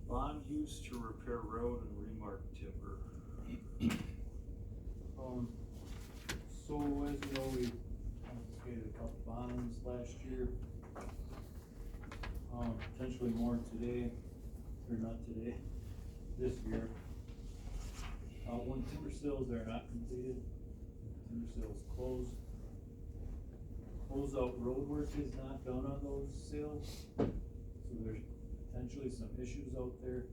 Bond used to repair road and remark timber. So as you know, we confiscated a couple bonds last year. Potentially more today, or not today, this year. When timber sales are not completed, timber sales closed. Closeout road work is not done on those sales, so there's potentially some issues out there.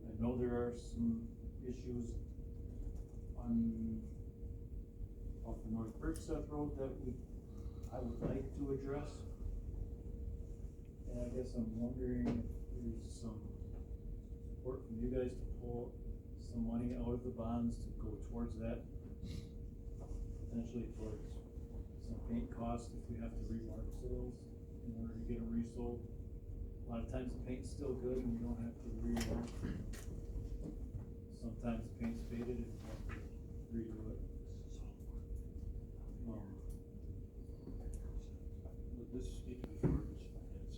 I know there are some issues on off the North Berkstadt Road that I would like to address. And I guess I'm wondering if there's some support from you guys to pull some money out of the bonds to go towards that. Potentially towards some paint costs if we have to remark sales in order to get them resold. A lot of times the paint's still good and you don't have to remark. Sometimes the paint's faded and you have to redo it. Would this need to be for this finance?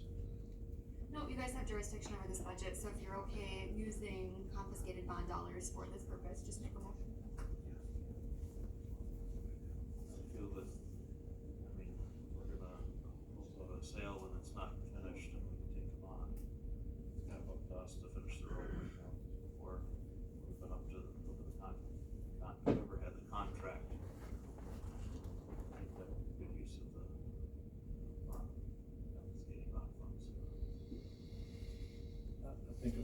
No, you guys have jurisdiction over this budget, so if you're okay using confiscated bond dollars for this purpose, just make a motion. I feel that, I mean, we're gonna hold a sale when it's not finished and we can take them on. It's kind of up to us to finish the road right now, or we've been up to whoever had the contract. I think that would be good use of the confiscating bond funds. I think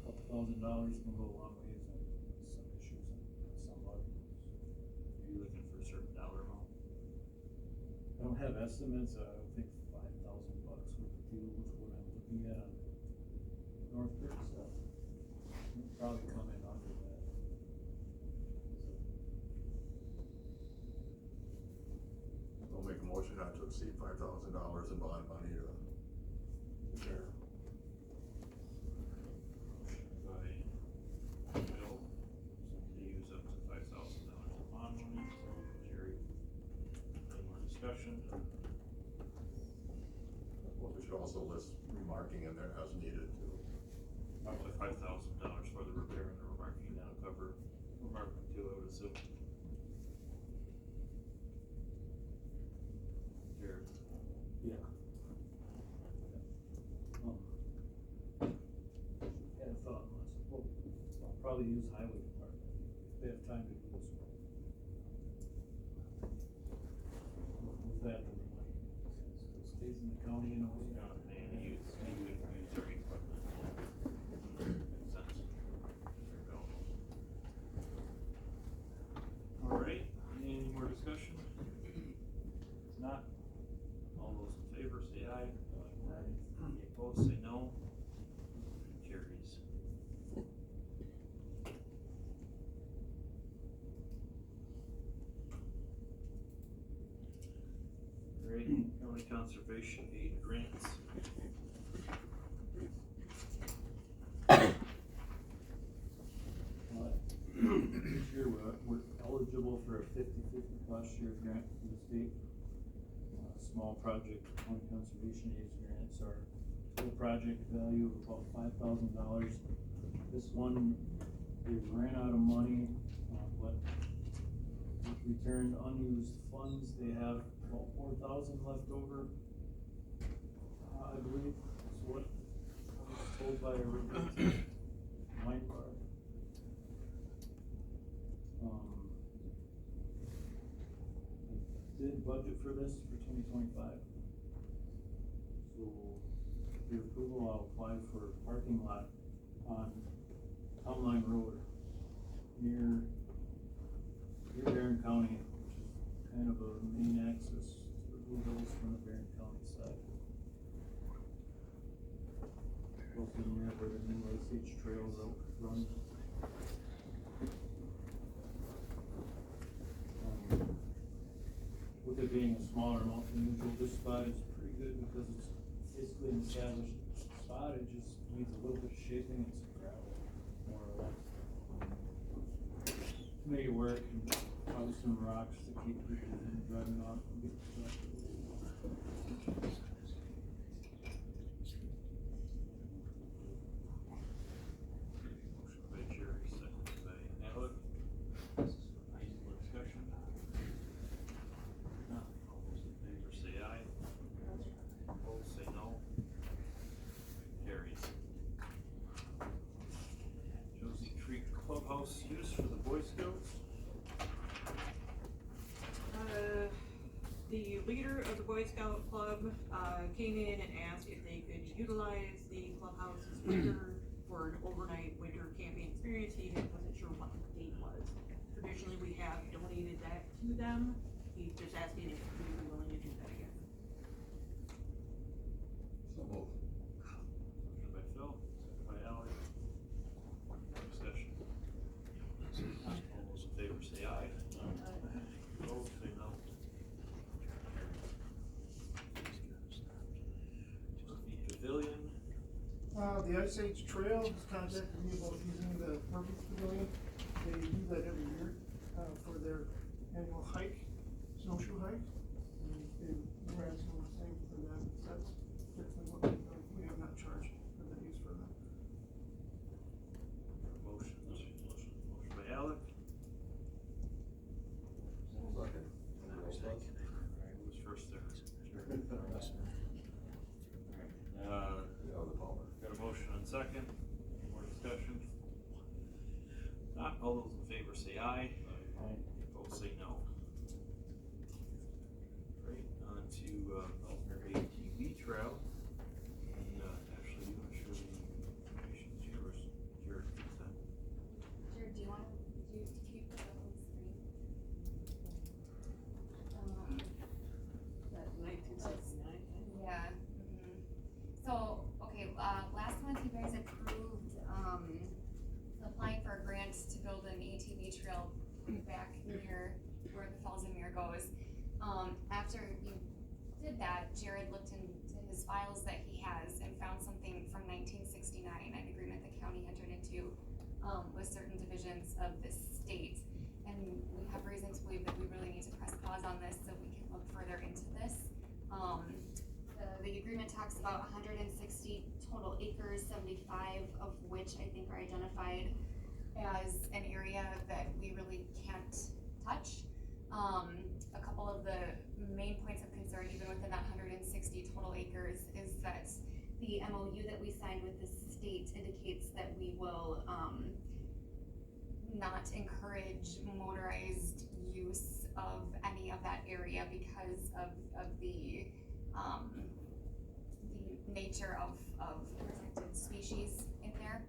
couple $5,000 can go a long ways on some issues and some others. Are you looking for a certain dollar amount? I don't have estimates, I don't think $5,000 would deal with what I'm looking at on North Creek stuff. It'd probably come in under that. I'll make a motion not to exceed $5,000 in bond money to repair. By Bill, to use up to $5,000 of bond money, so Jerry, any more discussion? Well, we should also list remarking in there as needed too. Up to $5,000 for the repair and the remarking, that'll cover remarking too, I would assume. Jared, Yeah. Had a thought, well, I'll probably use highway department, if they have time to do this one. With that, the money stays in the county, you know. and you would use our equipment. Makes sense. There you go. All right, any more discussion? If not, all those in favor say aye. Any opposed, say no. Motion carries. Great, county conservation aid grants. This year, we're eligible for a 50/50 cost share grant from the state. Small project county conservation aids grants are total project value of about $5,000. This one, they ran out of money, but with returned unused funds, they have about 4,000 left over. I believe is what I was told by a wine bar. I did budget for this for 2025. So, with your approval, I'll apply for a parking lot on Town Line Road near Barron County, which is kind of a main access to the Blue Hills from the Barron County side. Also near where the new ISH trails out run. With it being a smaller amount than usual, this spot is pretty good because it's basically an established spot. It just needs a little bit of shaping and some gravel, more or less. To make it work, and probably some rocks to keep people from driving off and getting stuck. Motion by Jerry, second by Alec. Any more discussion? None. All those in favor say aye. Opposed, say no. Carries. Josie Creek Clubhouse use for the Boy Scouts. The leader of the Boy Scout Club, came in and asked if they could utilize the clubhouse this winter for an overnight winter camping experience. He wasn't sure what the date was. Traditionally, we have donated that to them. He's just asking if we would be willing to do that again. So moved. Motion by Phil, second by Ally. Discussion. All those in favor say aye. Opposed, say no. Pavilion. The ISH Trail has contacted me about using the Purpose Pavilion. They do that every year, for their annual hike, snowshoe hike. And they were asking the same for that. That's typically what we have not charged for the use for that. Motion by Alec. Second. Alright, who's first there? Got a motion and second. Any more discussion? Not all those in favor say aye. Opposed say no. Great, on to, ATV trail. And, Ashley, you want to share the information? It's yours. Jared. ATV trail back near where the Falls of Muir goes. After you did that, Jared looked into his files that he has and found something from 1969, an agreement the county entered into with certain divisions of the state. And we have reason to believe that we really need to press pause on this so we can look further into this. The agreement talks about 160 total acres, 75 of which I think are identified as an area that we really can't touch. A couple of the main points of concern, even within that 160 total acres, is that the MOU that we signed with the state indicates that we will not encourage motorized use of any of that area because of the nature of protected species in there.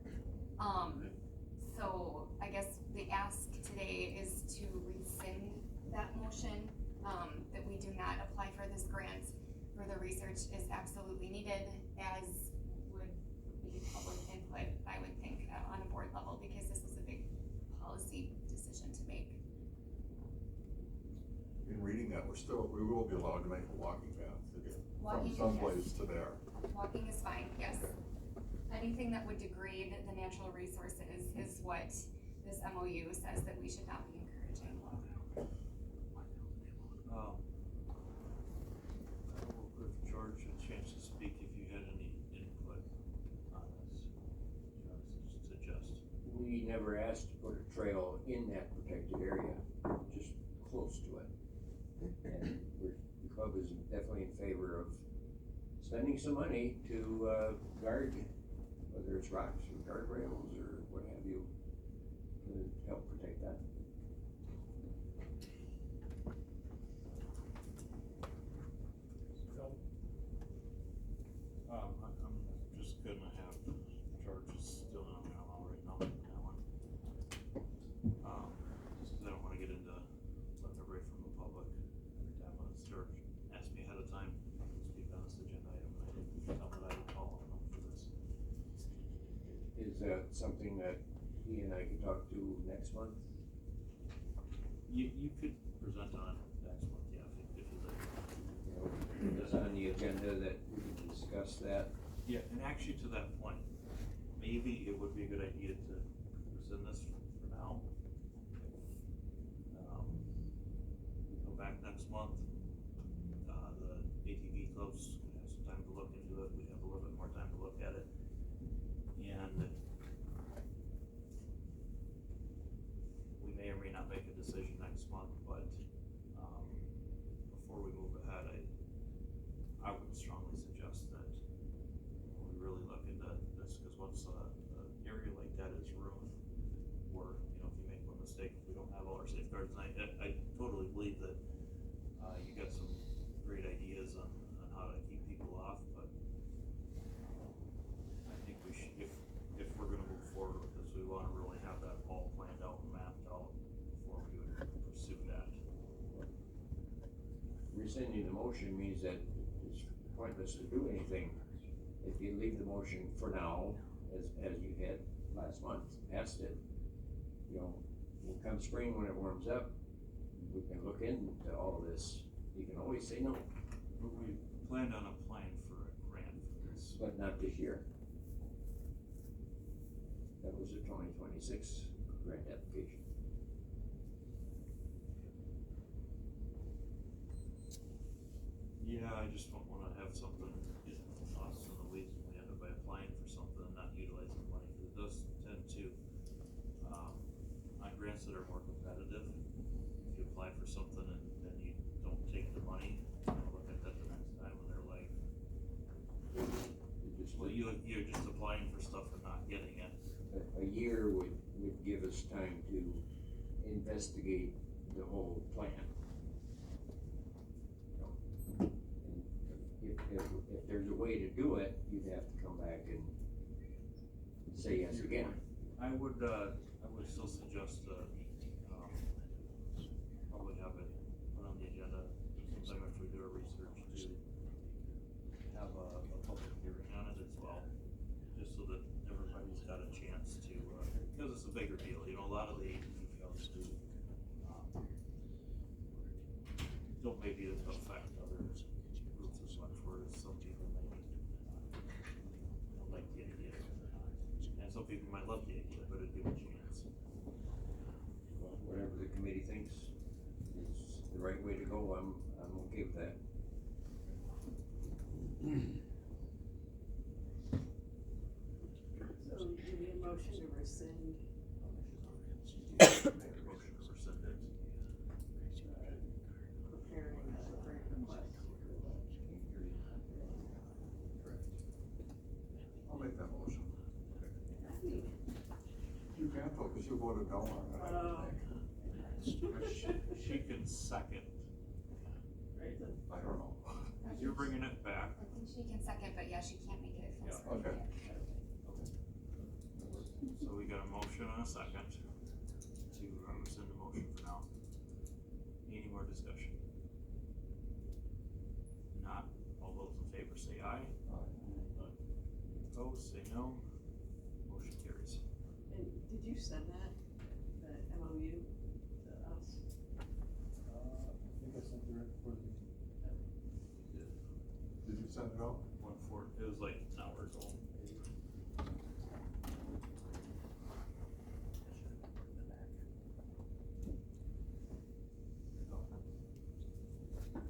So I guess the ask today is to rescind that motion, that we do not apply for this grant. Further research is absolutely needed, as would be public input, I would think, on a board level, because this is a big policy decision to make. In reading that, we will be allowed to make a walking path to get Walking, from someplace yes. to there. Walking is fine, yes. Anything that would degrade the natural resources is what this MOU says that we should not be encouraging. I don't know if George had a chance to speak, if you had any input on this. Suggest. We never asked to put a trail in that protected area, just close to it. And the club is definitely in favor of spending some money to guard, whether it's rocks or guardrails or what have you, to help protect that. I'm just gonna have George is still on there right now on that one. Just 'cause I don't wanna get into letting everybody from the public every time when it's George asked me ahead of time to speak on this agenda item, and I didn't tell him that I would call on him for this. Is that something that he and I could talk to next month? You could present on next month, yeah, if you'd like. You know, is on the agenda that we can discuss that? Yeah, and actually to that point, maybe it would be a good idea to rescind this for now. We go back next month, the ATV club's gonna have some time to look into it, we have a little bit more time to look at it. And we may or may not make a decision next month, but, before we move ahead, I would strongly suggest that we really look into this, because once an area like that is ruined, or, if you make one mistake, if we don't have all our safeguards, and I totally believe that, you got some great ideas on how to keep people off, but, I think we should, if we're gonna move forward with this, we wanna really have that all planned out and mapped out before we would pursue that. Rescinding the motion means that it's pointless to do anything. If you leave the motion for now, as you had last month, passed it, will come spring when it warms up, we can look into all of this. You can always say no. But we planned on applying for a grant for this. But not this year. That was a 2026 grant application. Yeah, I just don't wanna have something get lost in the weeds when we end up by applying for something and not utilizing the money, because it does tend to, on grants that are more competitive, if you apply for something and then you don't take the money, look at that the next time when they're like, well, you're just applying for stuff and not getting it. A year would give us time to investigate the whole plan. If there's a way to do it, you'd have to come back and say yes again. I would still suggest, probably have it put on the agenda sometime after we do our research to have a public hearing on it as well, just so that everybody's got a chance to, because it's a bigger deal, a lot of the ATV clubs don't maybe affect other groups as much, whereas some people may don't like the idea. And some people might love the idea, but it'd give a chance. Whatever the committee thinks is the right way to go, I'm okay with that. So you need a motion to rescind. Make a motion to rescind it. Preparing the grant request. I'll make that motion. You can't vote, because you voted no on it. She can second. I don't know. You're bringing it back. I think she can second, but yeah, she can't make it. Yeah, okay. So we got a motion and a second to rescind the motion for now. Any more discussion? Not, all those in favor say aye. Opposed, say no. Motion carries. And did you send that MOU to us? I think I sent it right before the meeting. Did you send it out? It was like an hour ago.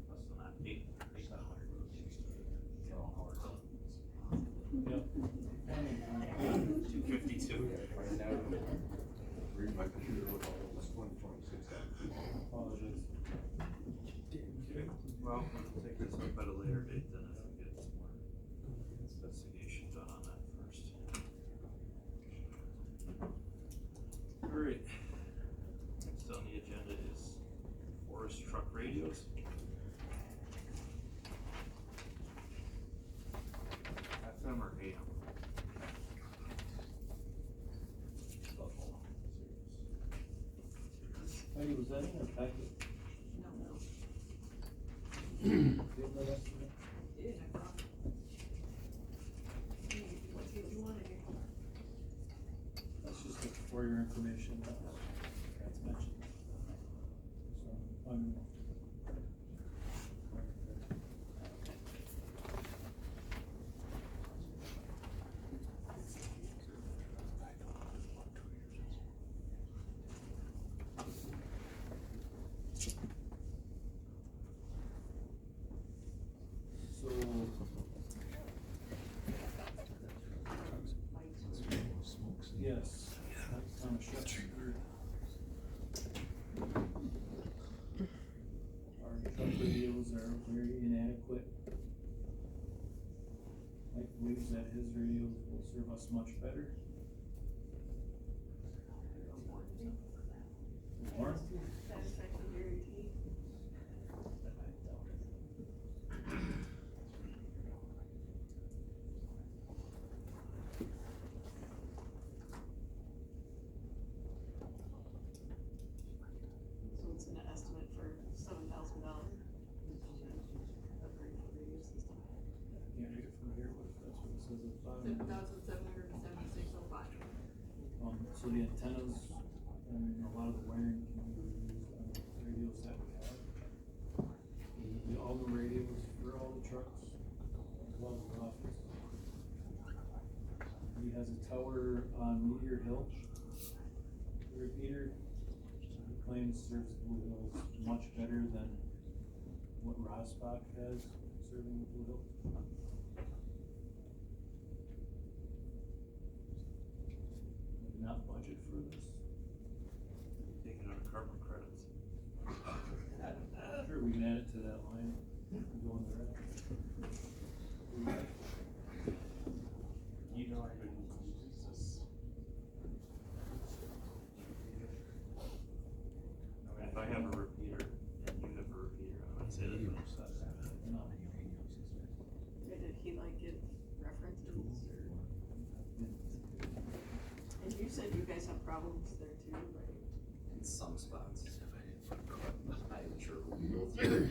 Less than that, eight hours. Yep. 2:52. Read my computer with all of this 2026. Apologies. Okay, well, we'll take this up at a later date then if we get some more investigation done on that first. Alright, next on the agenda is forest truck radios. FM or AM? Heidi, was that in our packet? No. Do you have that estimate? Did, I thought. What did you want to do? That's just for your information, that's mentioned. So, yes, that's on a shut here. Our truck radios are very inadequate. Mike believes that his radios will serve us much better. Warranty? Satisfaction guarantee. So it's an estimate for $7,000. Upgrade the radio system. Can't read it from here, but if that's what it says at the bottom. $7,776.05. So the antennas and a lot of the wiring can be used on the radios that we have. All the radios for all the trucks, as well as the office. He has a tower on Meteor Hill, the repeater. He claims serves Blue Hills much better than what Rosbach has serving the Blue Hills. Maybe not budget for this. Taking on carbon credits. Sure, we can add it to that line, go in the red. You know, I could use this. I mean, if I have a repeater and you have a repeater, I'm gonna say that no stuff. No. Did he like give references or? And you said you guys have problems there too, right? In some spots. I'm sure we'll go through.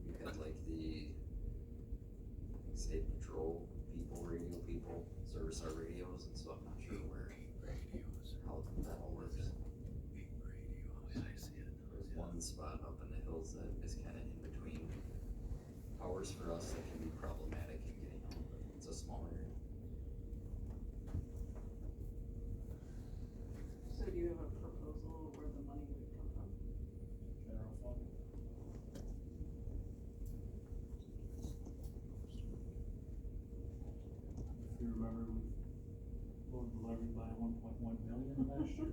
We've got like the state patrol people, radio people, service our radios, and so I'm not sure how that all works. There's one spot up in the hills 1.1 million last year.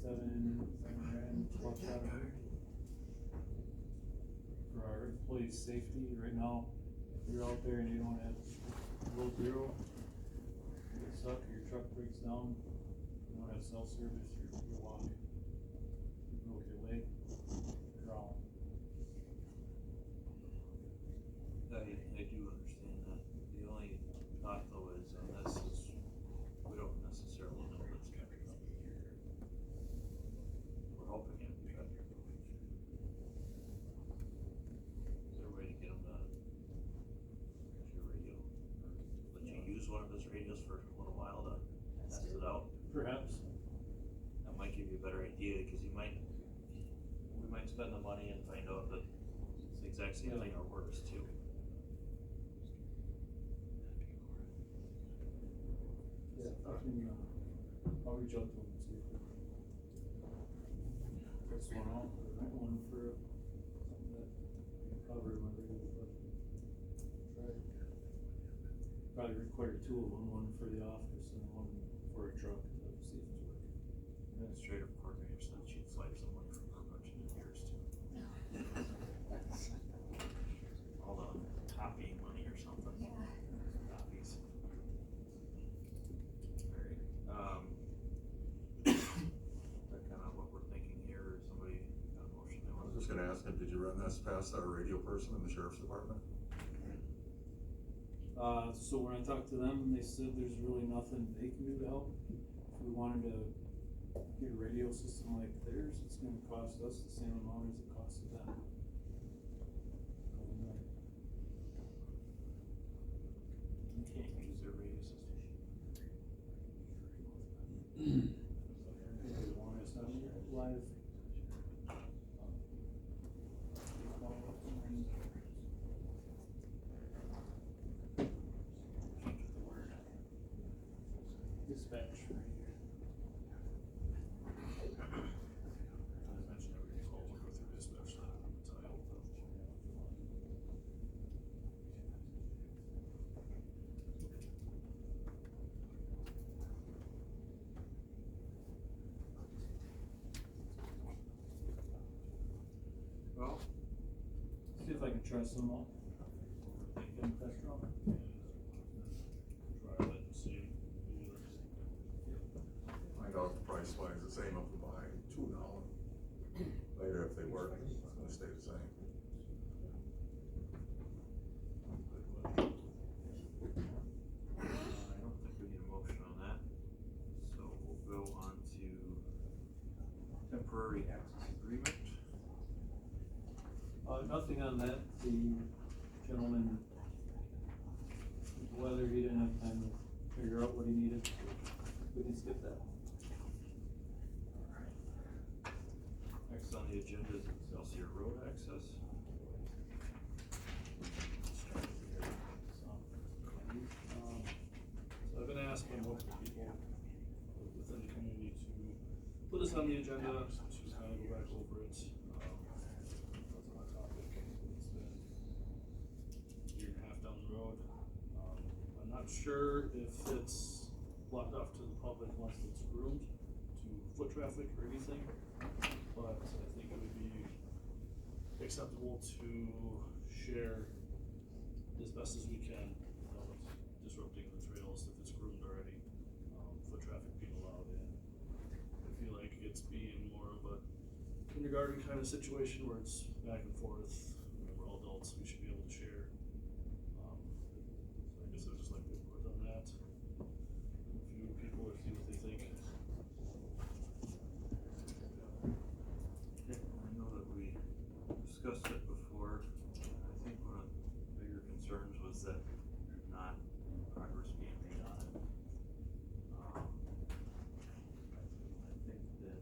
7 grand plus out of it. For our employees' safety, right now, if you're out there and you don't have below zero, you get stuck, or your truck breaks down, you don't have cell service, you're walking. You broke your leg, you're out. I do understand that. The only thought though is on this is, we don't necessarily know what's coming up. We're hoping it'll be better. Is there a way to get him to your radio? Or let you use one of his radios for a little while to test it out? Perhaps. That might give you a better idea, because we might spend the money and find out that it's the exact same thing or worse too. Yeah, I'll reach out to him and see if that's one out, rent one for something that can cover my regular budget. Try. Probably require two of them, one for the office and one for a truck, to see if it's working. Administrative coordinator said she'd swipe some money from her budget in years too. All the copying money or something. Yeah. Copies. Alright, that kind of what we're thinking here, or somebody got a motion they I want? was just gonna ask him, did you run this past our radio person in the sheriff's department? So when I talked to them, they said there's really nothing they can do to help. If we wanted to get a radio system like theirs, it's gonna cost us the same amount as it costed them. You can't use their radio system. They want us on live. Dispatch right here. I mentioned everything's all go through dispatch, not tile. Well, See if I can trust them all. Get them pressed wrong. try that and see. Find out if the price wise the same up to buy two now. Later, if they work, it's gonna stay the same. I don't think we need a motion on that, so we'll go on to temporary access agreement. Nothing on that, the gentleman, whether he didn't have time to figure out what he needed, we can skip that. Next on the agenda is Excelsior Road access. So I've been asking multiple people within the community to put this on the agenda, to kind of go back over it. That's a hot topic. It's been a year and a half down the road. I'm not sure if it's blocked off to the public once it's groomed to foot traffic or anything, but I think it would be acceptable to share as best as we can, disrupting the trails if it's groomed already, foot traffic being allowed in. I feel like it's being more of a kindergarten kind of situation where it's back and forth, we're all adults, we should be able to share. So I guess I would just like to put on that, a few people, or see what they think. I know that we discussed it before. I think one of the bigger concerns was that not progress being made on it. I think that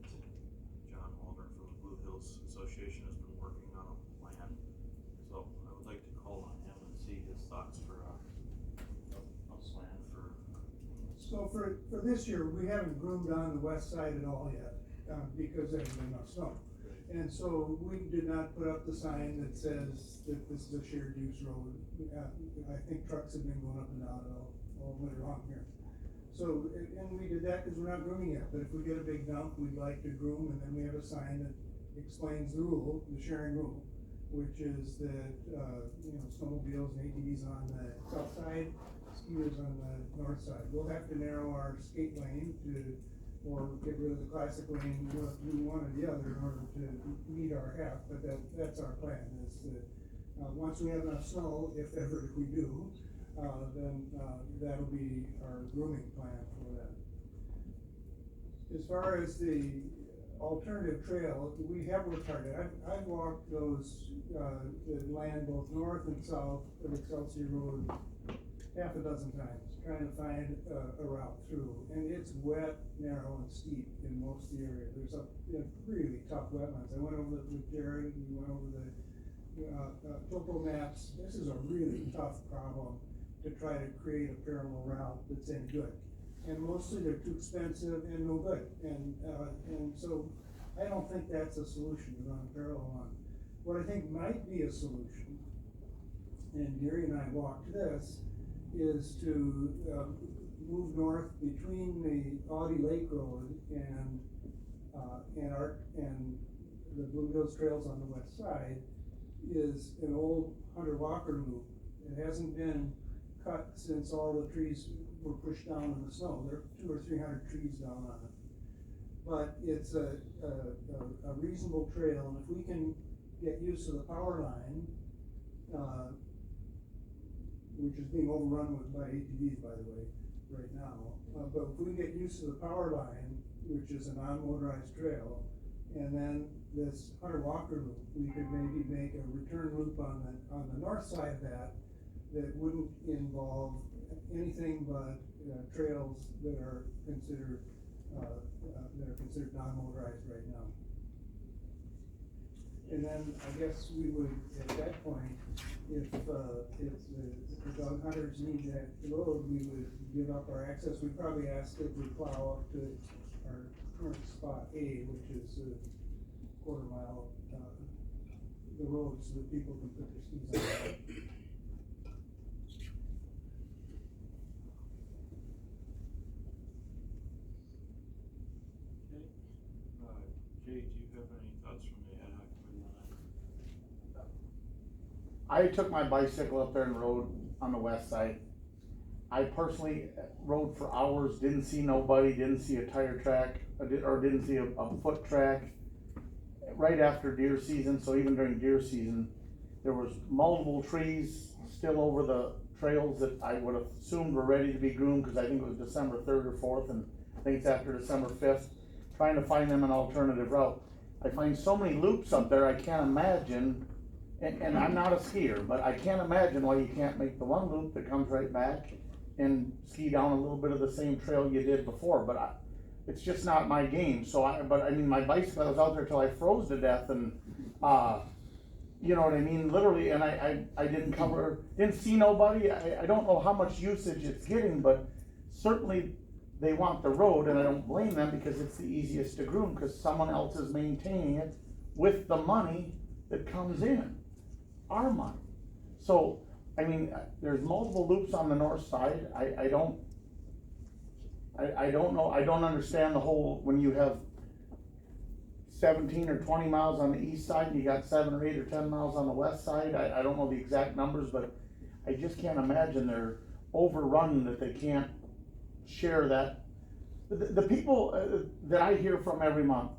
John Waldron from the Blue Hills Association has been working on a plan. So I would like to call on him and see his thoughts for a plan for. So for this year, we haven't groomed on the west side at all yet, because there's been enough snow. And so we did not put up the sign that says that this is a shared use road. I think trucks have been going up and down all winter long here. So, and we did that because we're not grooming yet, but if we get a big dump, we'd like to groom, and then we have a sign that explains the rule, the sharing rule, which is that, snowmobiles and ATVs on the south side, skiers on the north side. We'll have to narrow our skate lane or get rid of the classic lane, we'll have to do one or the other in order to meet our half, but that's our plan, is that, once we have enough snow, if we do, then that'll be our grooming plan for that. As far as the alternative trail, we have worked hard at it. I've walked those, the land both north and south of Excelsior Road half a dozen times, trying to find a route through. And it's wet, narrow, and steep in most of the area. There's a really tough wetlands. I went over with Jared, and we went over the topo maps. This is a really tough problem to try to create a parallel route that's any good. And mostly they're too expensive and no good. And so I don't think that's a solution to run a parallel line. What I think might be a solution, and Gary and I walked this, is to move north between the Audie Lake Road and the Blue Hills Trails on the west side is an old Hunter Walker loop. It hasn't been cut since all the trees were pushed down in the snow. There are 200 or 300 trees down on it. But it's a reasonable trail, and if we can get used to the power line, which is being overrun by ATVs, by the way, right now. But if we get used to the power line, which is a non-motorized trail, and then this Hunter Walker loop, we could maybe make a return loop on the north side of that wouldn't involve anything but trails that are considered non-motorized right now. And then I guess we would, at that point, if the dog hunters need that road, we would give up our access. We'd probably ask that we plow up to our current spot A, which is a quarter mile, the road, so that people can put their skis on it. Jay, do you have any thoughts from the ad hoc committee on that? I took my bicycle up there and rode on the west side. I personally rode for hours, didn't see nobody, didn't see a tire track, or didn't see a foot track. Right after deer season, so even during deer season, there was multiple trees still over the trails that I would have assumed were ready to be groomed, because I think it was December 3rd or 4th, and I think it's after December 5th, trying to find them an alternative route. I find so many loops up there, I can't imagine, and I'm not a skier, but I can't imagine why you can't make the one loop that comes right back and ski down a little bit of the same trail you did before, but it's just not my game. So my bicycle, I was out there till I froze to death, and you know what I mean, literally, and I didn't see nobody. I don't know how much usage it's getting, but certainly they want the road, and I don't blame them, because it's the easiest to groom, because someone else is maintaining it with the money that comes in, our money. So, I mean, there's multiple loops on the north side. I don't know, I don't understand the whole, when you have 17 or 20 miles on the east side, and you got 7 or 8 or 10 miles on the west side. I don't know the exact numbers, but I just can't imagine they're overrun, that they can't share that. The people that I hear from every month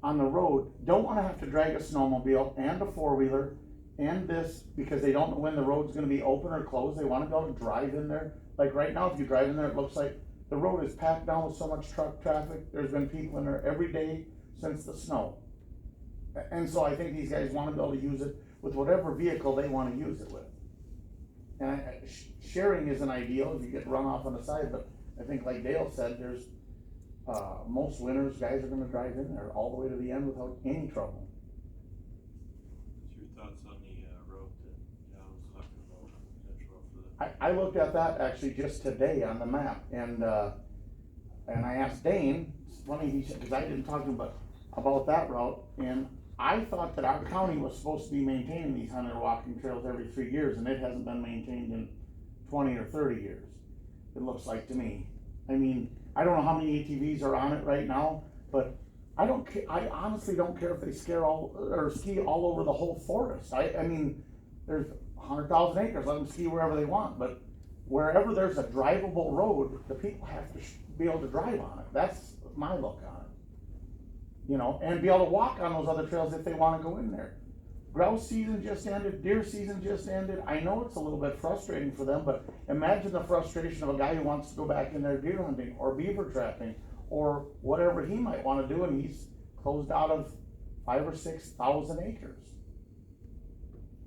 on the road don't want to have to drag a snowmobile and a four-wheeler and this, because they don't know when the road's going to be open or closed. They want to be able to drive in there. Like right now, if you drive in there, it looks like the road is packed down with so much truck traffic. There's been people in there every day since the snow. And so I think these guys want to be able to use it with whatever vehicle they want to use it with. And sharing isn't ideal if you get run off on the side, but I think, like Dale said, there's most winters guys are going to drive in there all the way to the end without any trouble. What's your thoughts on the road that Al was talking about, potential for the? I looked at that actually just today on the map, and I asked Dane. It's funny, he said, because I didn't talk to him about that route, and I thought that our county was supposed to be maintaining these hunter walking trails every 3 years, and it hasn't been maintained in 20 or 30 years. it looks like to me. I mean, I don't know how many ATVs are on it right now, but I honestly don't care if they ski all over the whole forest. I mean, there's 100,000 acres, let them ski wherever they want, but wherever there's a drivable road, the people have to be able to drive on it. That's my look on it. You know, and be able to walk on those other trails if they wanna go in there. Grouse season just ended, deer season just ended. I know it's a little bit frustrating for them, but imagine the frustration of a guy who wants to go back in there deer hunting or beaver trapping or whatever he might wanna do, and he's closed out of 5,000 or 6,000 acres.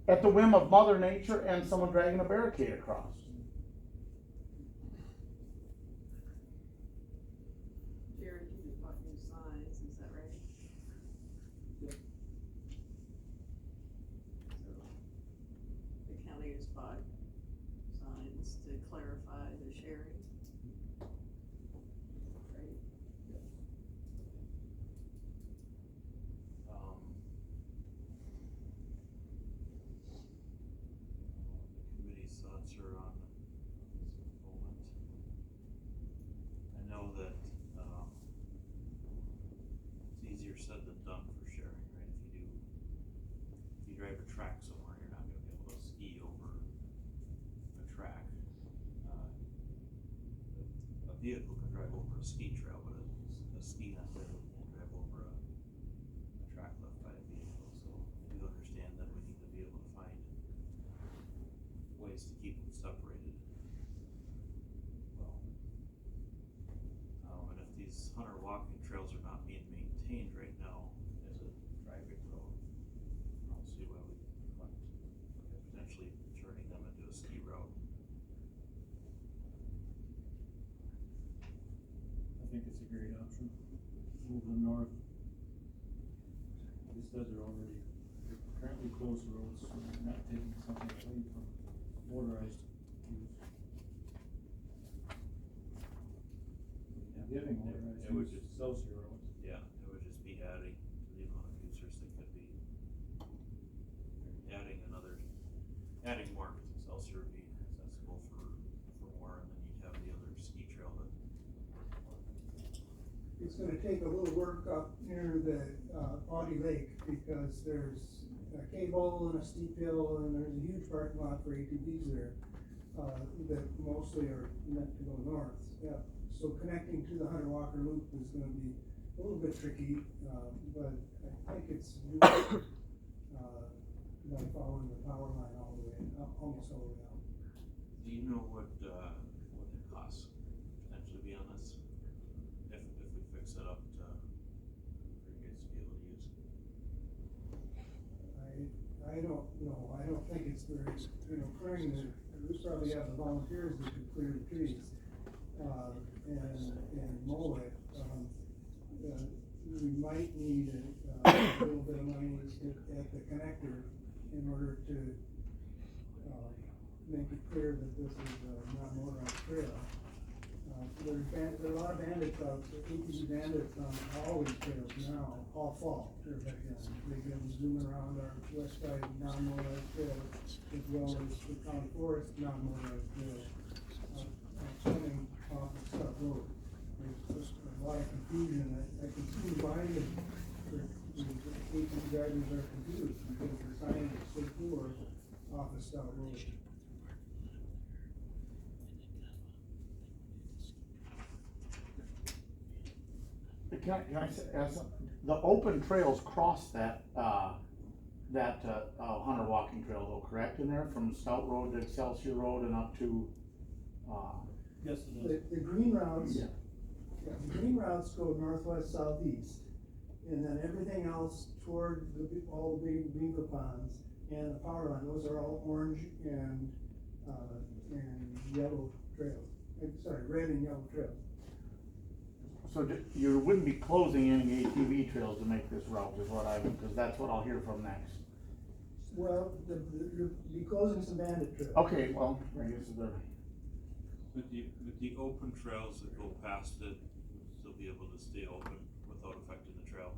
At the whim of Mother Nature and someone dragging a barricade across. Jared, you just bought new signs, is that right? Yep. So, the county has bought signs to clarify the sharing. Right? The committee's thoughts are on this moment. I know that, it's easier said than done for sharing, right? If you drive a track somewhere, you're not gonna be able to ski over a track. A vehicle can drive over a ski trail, but a ski not there can't drive over a track left by a vehicle, so I do understand that we need to be able to find ways to keep them separated. Well, and if these hunter walking trails are not being maintained right now as a driving road, I don't see why we couldn't potentially turning them into a ski route. I think it's a great option. Move them north. This desert already, they're currently closed roads, so they're not taking something away from motorized use. Giving motorized It would use just- Excelsior roads. Yeah, it would just be adding to the amount of users that could be, adding more, because Excelsior would be accessible for more, and then you'd have the other ski trail that. It's gonna take a little work up near the, Audie Lake, because there's a cable and a steep hill, and there's a huge parking lot for ATVs there, that mostly are meant to go north, yeah. So connecting to the Hunter Walker Loop is gonna be a little bit tricky, but I think it's doable, by following the power line all the way, almost all the way out. Do you know what it costs potentially be on this? If we fix it up to, for you guys to be able to use? I don't know, I don't think it's very, clearing we probably have the volunteers that could clear the trees, and mow it. We might need a little bit of money at the connector in order to, make it clear that this is a non-motorized trail. There are a lot of bandits out, ATV bandits on all these trails now, all fall. They've been zooming around our west side non-motorized trail, as well as the county forest non-motorized trail, coming off of Scott Road. There's just a lot of confusion. I can see why the ATV drivers are confused, because the sign is so poor off of Scott Road. Can I ask something? The open trails cross that Hunter walking trail though, correct, in there, from Stout Road to Excelsior Road and up to, Yes, it does. The green routes, Yeah. the green routes go northwest, southeast, and then everything else toward all the big beaver ponds and the power line, those are all orange and yellow trails. Sorry, red and yellow trails. So you wouldn't be closing any ATV trails to make this route, is what because that's what I'll hear from next. Well, you'll be closing some bandit trails. Okay, well, I guess they're. With the open trails that go past it, would still be able to stay open without affecting the trail?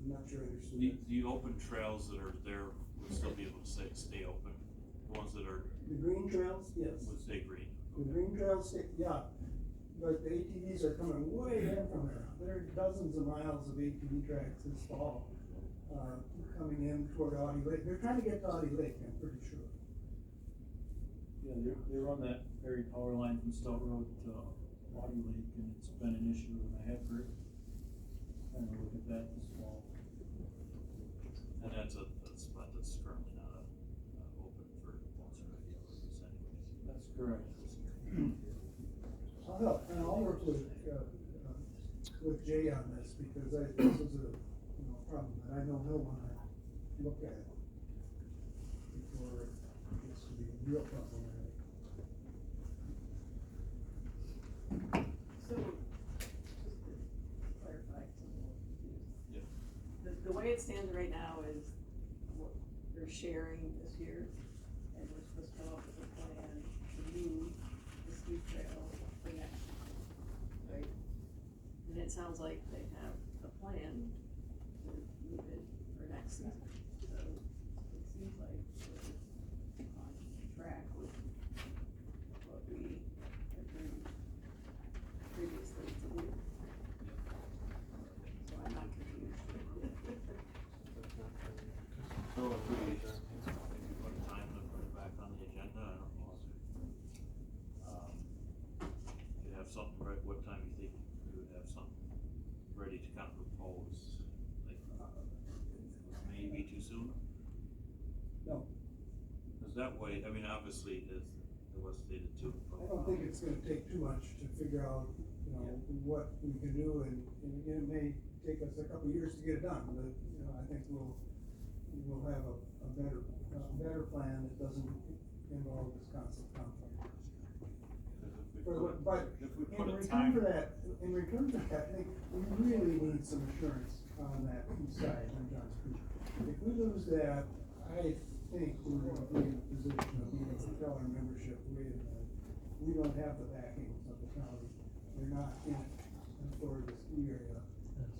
I'm not sure I understood. The open trails that are there would still be able to stay open? The ones that are. The green trails, yes. Would stay green? The green trails, yeah, but the ATVs are coming way in from there. There are dozens of miles of ATV tracks this fall, coming in toward Audie Lake. They're trying to get to Audie Lake, I'm pretty sure. Yeah, they run that buried power line from Stout Road to Audie Lake, and it's been an issue, and I have heard, trying to look at that this fall. And that's a spot that's currently not open for alternative use anyways. That's correct. I'll help, and I'll work with Jay on this, because this is a, problem that I know he'll wanna look at before it gets to be real problematic. So, just to clarify, because I'm a little confused. Yep. The way it stands right now is what they're sharing this year, and we're supposed to come up with a plan to move the ski trail for next year, right? And it sounds like they have a plan to move it for next season, so it seems like we're on track with what we agreed previously to do. So I'm not confused. So if we put time to put it back on the agenda, I don't know. You have something, right, what time you think you would have something ready to kind of propose? Like, maybe too soon? No. Cause that way, I mean, obviously, as it was stated too. I don't think it's gonna take too much to figure out, what we can do, and again, it may take us a couple of years to get it done, but, I think we'll have a better plan that doesn't involve this constant conflict. But in return for that, I think we really need some assurance on that east side on Johns Creek. If we lose that, I think we're gonna be in a position of being able to tell our membership, wait a minute, we don't have the backing of the county. They're not in Florida ski area.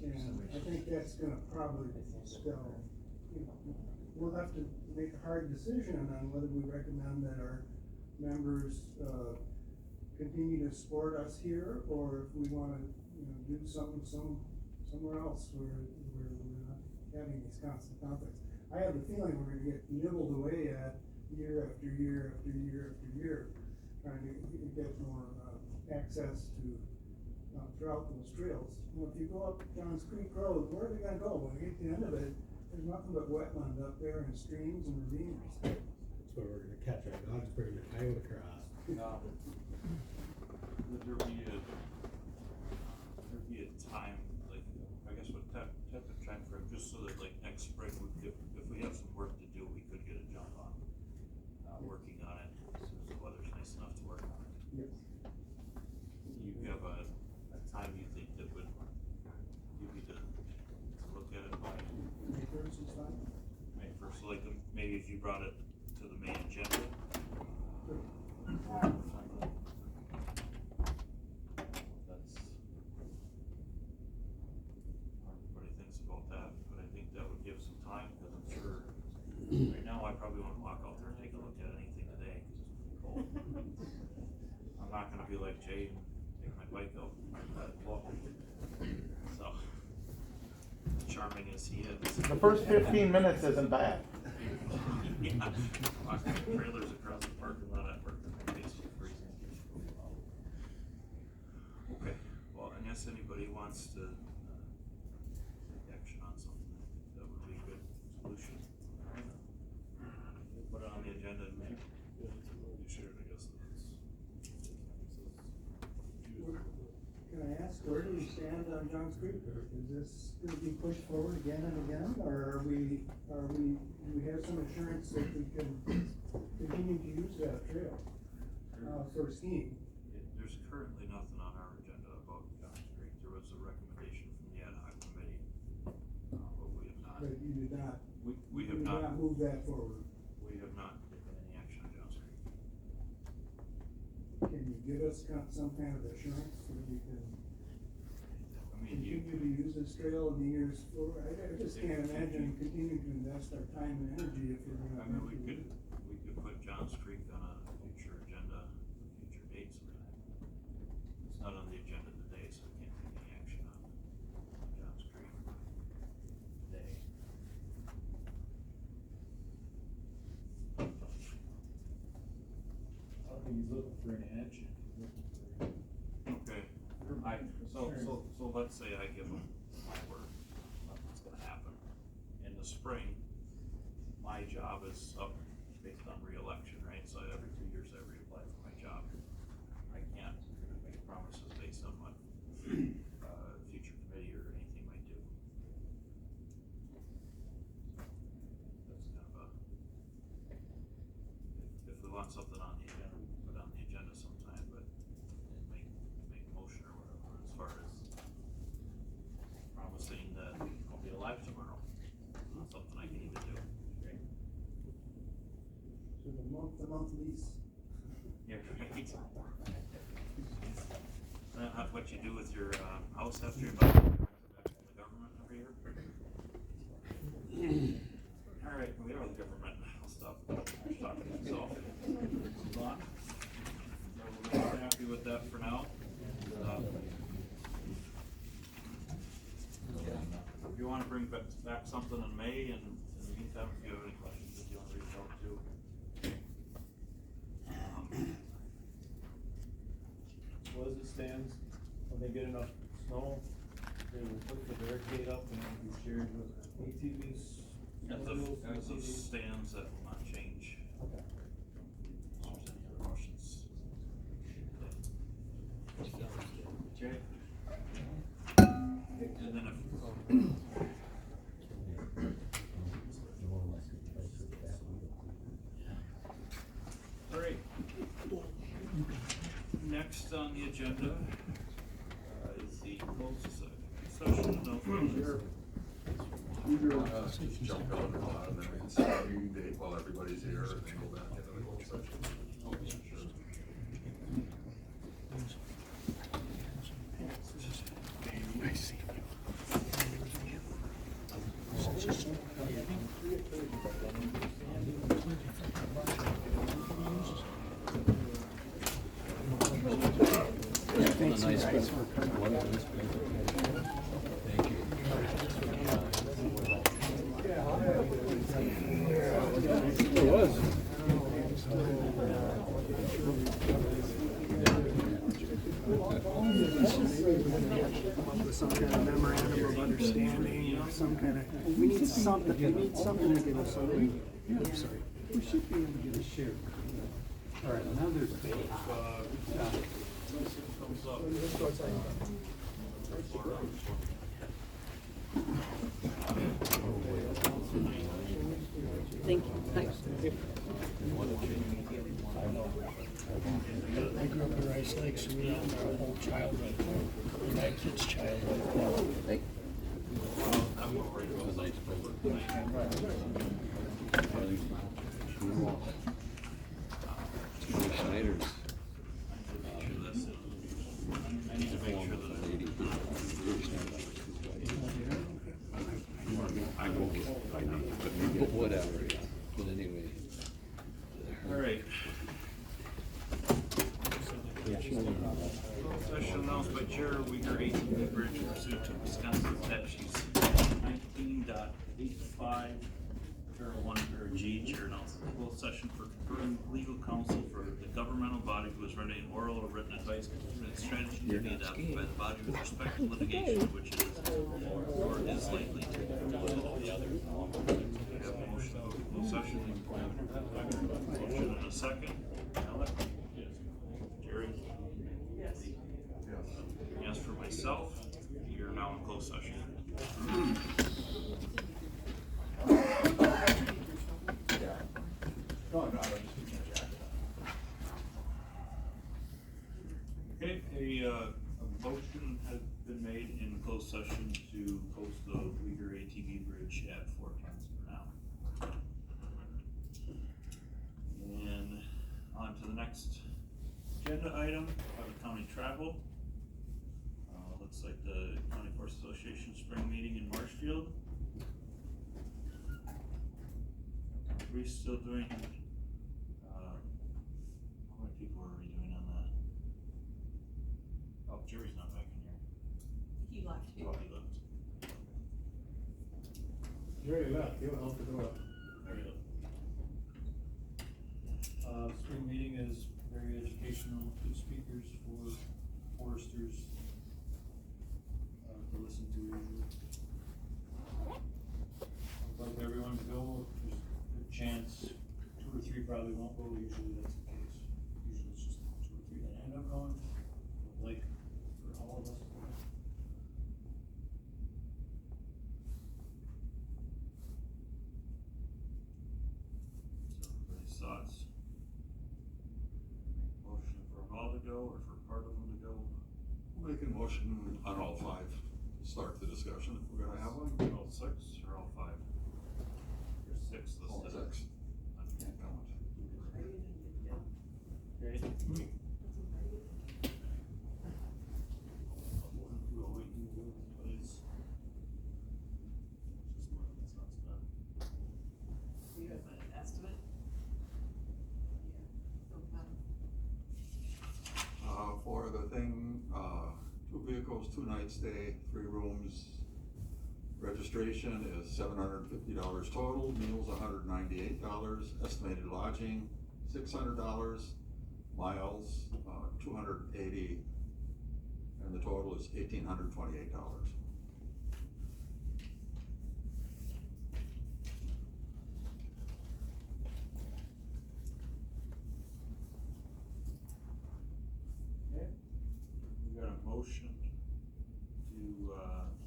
And I think that's gonna probably spell, we'll have to make a hard decision on whether we recommend that our members, continue to support us here, or if we wanna, do something somewhere else where we're not having these constant conflicts. I have the feeling we're gonna get nibbled away at year after year after year after year, trying to get more, access to, throughout those trails. If you go up Johns Creek Road, where are they gonna go? When we get to the end of it, there's nothing but wetland up there and streams and ravines. That's where we're gonna catch our dogs, bring the coyote across. Would there be a time, like, I guess what type of time frame, just so that like next spring, if we have some work to do, we could get a jump on, working on it, as soon as the weather's nice enough to work on it. Yes. You have a time you think that would give you to look at it by? May 1st is fine. May 1st, so like, maybe if you brought it to the main agenda. That's, everybody thinks about that, but I think that would give some time, because I'm sure, right now, I probably wanna walk out there and take a look at anything today, cause it's pretty cold. I'm not gonna be like Jay and take my bike out and let it blow. So, charming as he is. The first 15 minutes isn't bad. Yeah, walking trailers across the parking lot at work, it's basically freezing. Okay, well, unless anybody wants to, take action on something, I think that would be a good solution. We'll put it on the agenda in May. You shared, I guess, Can I ask, where do we stand on Johns Creek? Is this gonna be pushed forward again and again, or do we have some assurance that we can continue to use that trail, for skiing? There's currently nothing on our agenda about Johns Creek. There was a recommendation from the ad hoc committee, but we have not. But you did not. We have you did not move that forward. We have not taken any action on Johns Creek. Can you give us some kind of assurance so that we can continue to use this trail in the years forward? I just can't imagine continuing to invest our time and energy if we're gonna. I mean, we could put Johns Creek on a future agenda, future date. for an edge. Okay, so let's say I give them my word, nothing's gonna happen. In the spring, my job is up based on re-election, right? So every 2 years I reapply for my job. I can't make promises based on what, future committee or anything might do. That's kind of a, if we want something on the agenda, put it on the agenda sometime, but make a motion or whatever, as far as promising that I'll be alive tomorrow. Not something I can even do. So the month lease. Yeah, right. What you do with your, house after you buy it, back to the government every year? Alright, we are the government, I'll stop talking to myself. Move on. So we're happy with that for now. If you wanna bring back something in May, and in the meantime, if you have any questions, if you wanna reach out to. Well, as it stands, when they get enough snow, they will put the barricade up and it'll be shared with ATVs. As it stands, that will not change. Okay. If there's any other motions. Okay. And then Alright. Next on the agenda, is the closed session announcement. Just jump down to the bottom and see a meeting date while everybody's here, and then go back into the closed session. I see. Some kind of memorandum of understanding, or some kind of, we need something to give us something. I'm sorry. We should be able to get a share. All right, now there's. Thank you. Thanks. I grew up in Rice Lake, so we had our whole childhood, and my kid's childhood. I'm more worried about the nice Schneider's. I need to make sure that I will get, But whatever, yeah. But anyway. Alright. Session announced by Chair Uyghur ATV Bridge pursuant to Wisconsin statutes 19.85(1) Chair announced a closed session for conferring legal counsel for the governmental body who is rendering oral or written advice concerning the strategy to be adopted by the body with respect to litigation which it is or is likely to be the other. We have a motion to close session. Motion and a second. Alec? Yes. Jerry? Yes. As for myself, you're now in closed session. Okay, a motion has been made in closed session to post the Uyghur ATV bridge at 4 tons per now. And on to the next agenda item, the county travel. Looks like the County Forest Association spring meeting in Marshfield. Are we still doing, how many people are we doing on that? Oh, Jerry's not back in here. He left. Oh, he left. Jerry left, he'll help it out. There you go. Spring meeting is very educational for foresters, to listen to usually. I'd like everyone to go, there's a good chance, 2 or 3 probably won't go, usually that's the case. Usually it's just 2 or 3 that end up going, like, for all of us. Everybody's thoughts? Motion for them all to go, or for part of them to go? Make a motion on all 5, start the discussion if we're gonna have one. All 6 or all 5? There's 6 listed. All 6. I can't count. Okay. You have an estimate? For the thing, 2 vehicles, 2 nights stay, 3 rooms. Registration is $750 total, meals $198, estimated lodging $600, miles 280, and the total is $1,828. Okay. We got a motion to,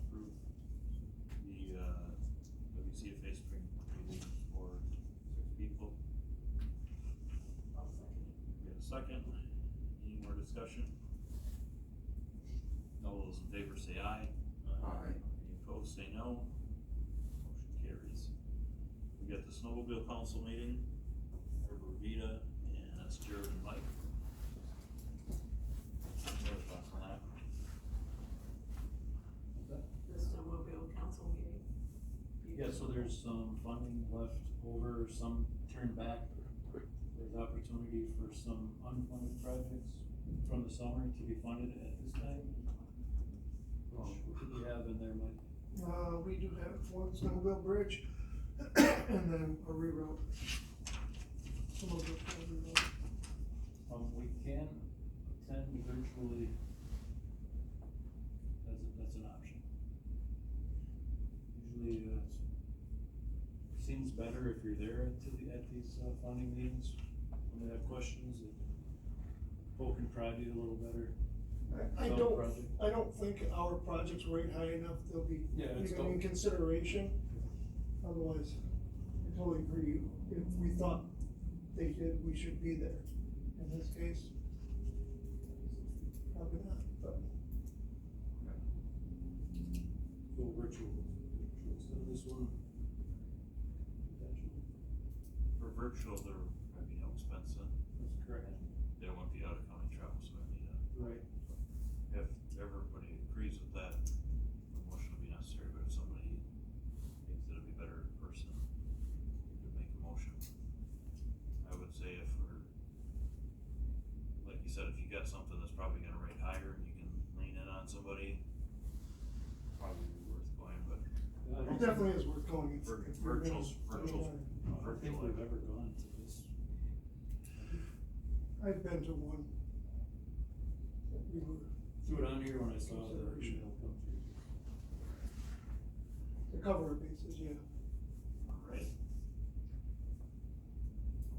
approve the, WCFA spring meetings for 6 people. I'll second. We have a second. Any more discussion? All those in favor say aye. Aye. Any opposed, say no. Motion carries. We got the snowmobile council meeting, Vita, and that's Jared and Mike. Any other thoughts on that? The snowmobile council meeting. Yeah, so there's some funding left over, some turned back. There's opportunity for some unfunded projects from the summer to be funded at this time. What do we have in there, Mike? We do have one snowmobile bridge, and then a reroute. Some of it, We can attend virtually, that's an option. Usually, it seems better if you're there at these funding meetings, when they have questions, people can prod you a little better. I don't think our projects rate high enough, they'll be even in consideration. Otherwise, I totally agree, if we thought they did, we should be there. In this case, probably not, but. Go virtual instead of this one. For virtual, there might be no expense then. That's correct. There won't be out of county travel, so I mean, Right. if everybody agrees with that, the motion will be necessary, but if somebody thinks that it'd be better in person, you could make a motion. I would say if we're, like you said, if you got something that's probably gonna rate higher and you can lean in on somebody, probably be worth going, but. It definitely is worth going. Virtual's. I don't think we've ever gone to this. I've been to one. We were. Threw it on here when I saw the email come through. The cover bases, yeah. Alright.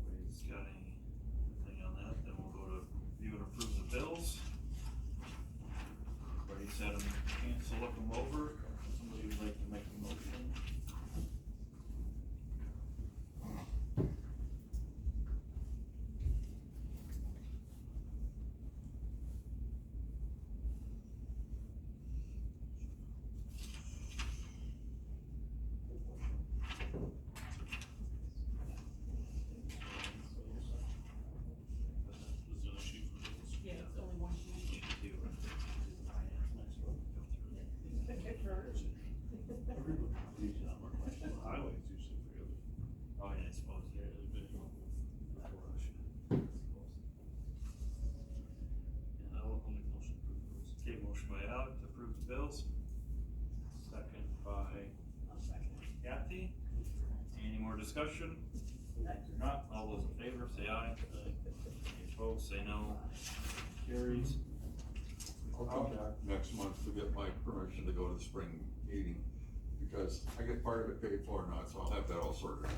Nobody's got anything on that, then we'll go to review and approve the bills. Everybody's had a chance to look them over, somebody would like to make a motion. Yeah, it's only one sheet. Highways usually pretty good. Oh, yeah, I suppose, yeah, there's been no rush. Yeah, I'll make a motion to approve those. Okay, motion by Alec to approve the bills. Second by Kathy. Any more discussion? If not, all those in favor say aye. Any opposed, say no. Carries. I'll come back next month to get my permission to go to the spring meeting, because I get part of it paid for now, so I'll have that all sorted.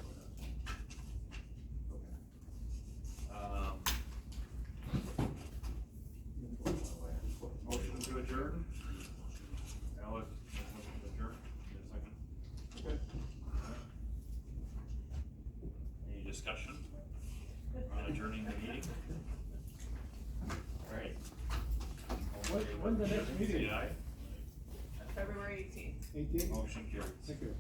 Motion to adjourn. Alec, motion to adjourn, in a second. Okay. Any discussion on adjourning the meeting? Alright. When's the next meeting? Say aye. February 18th. Motion carries. Thank you.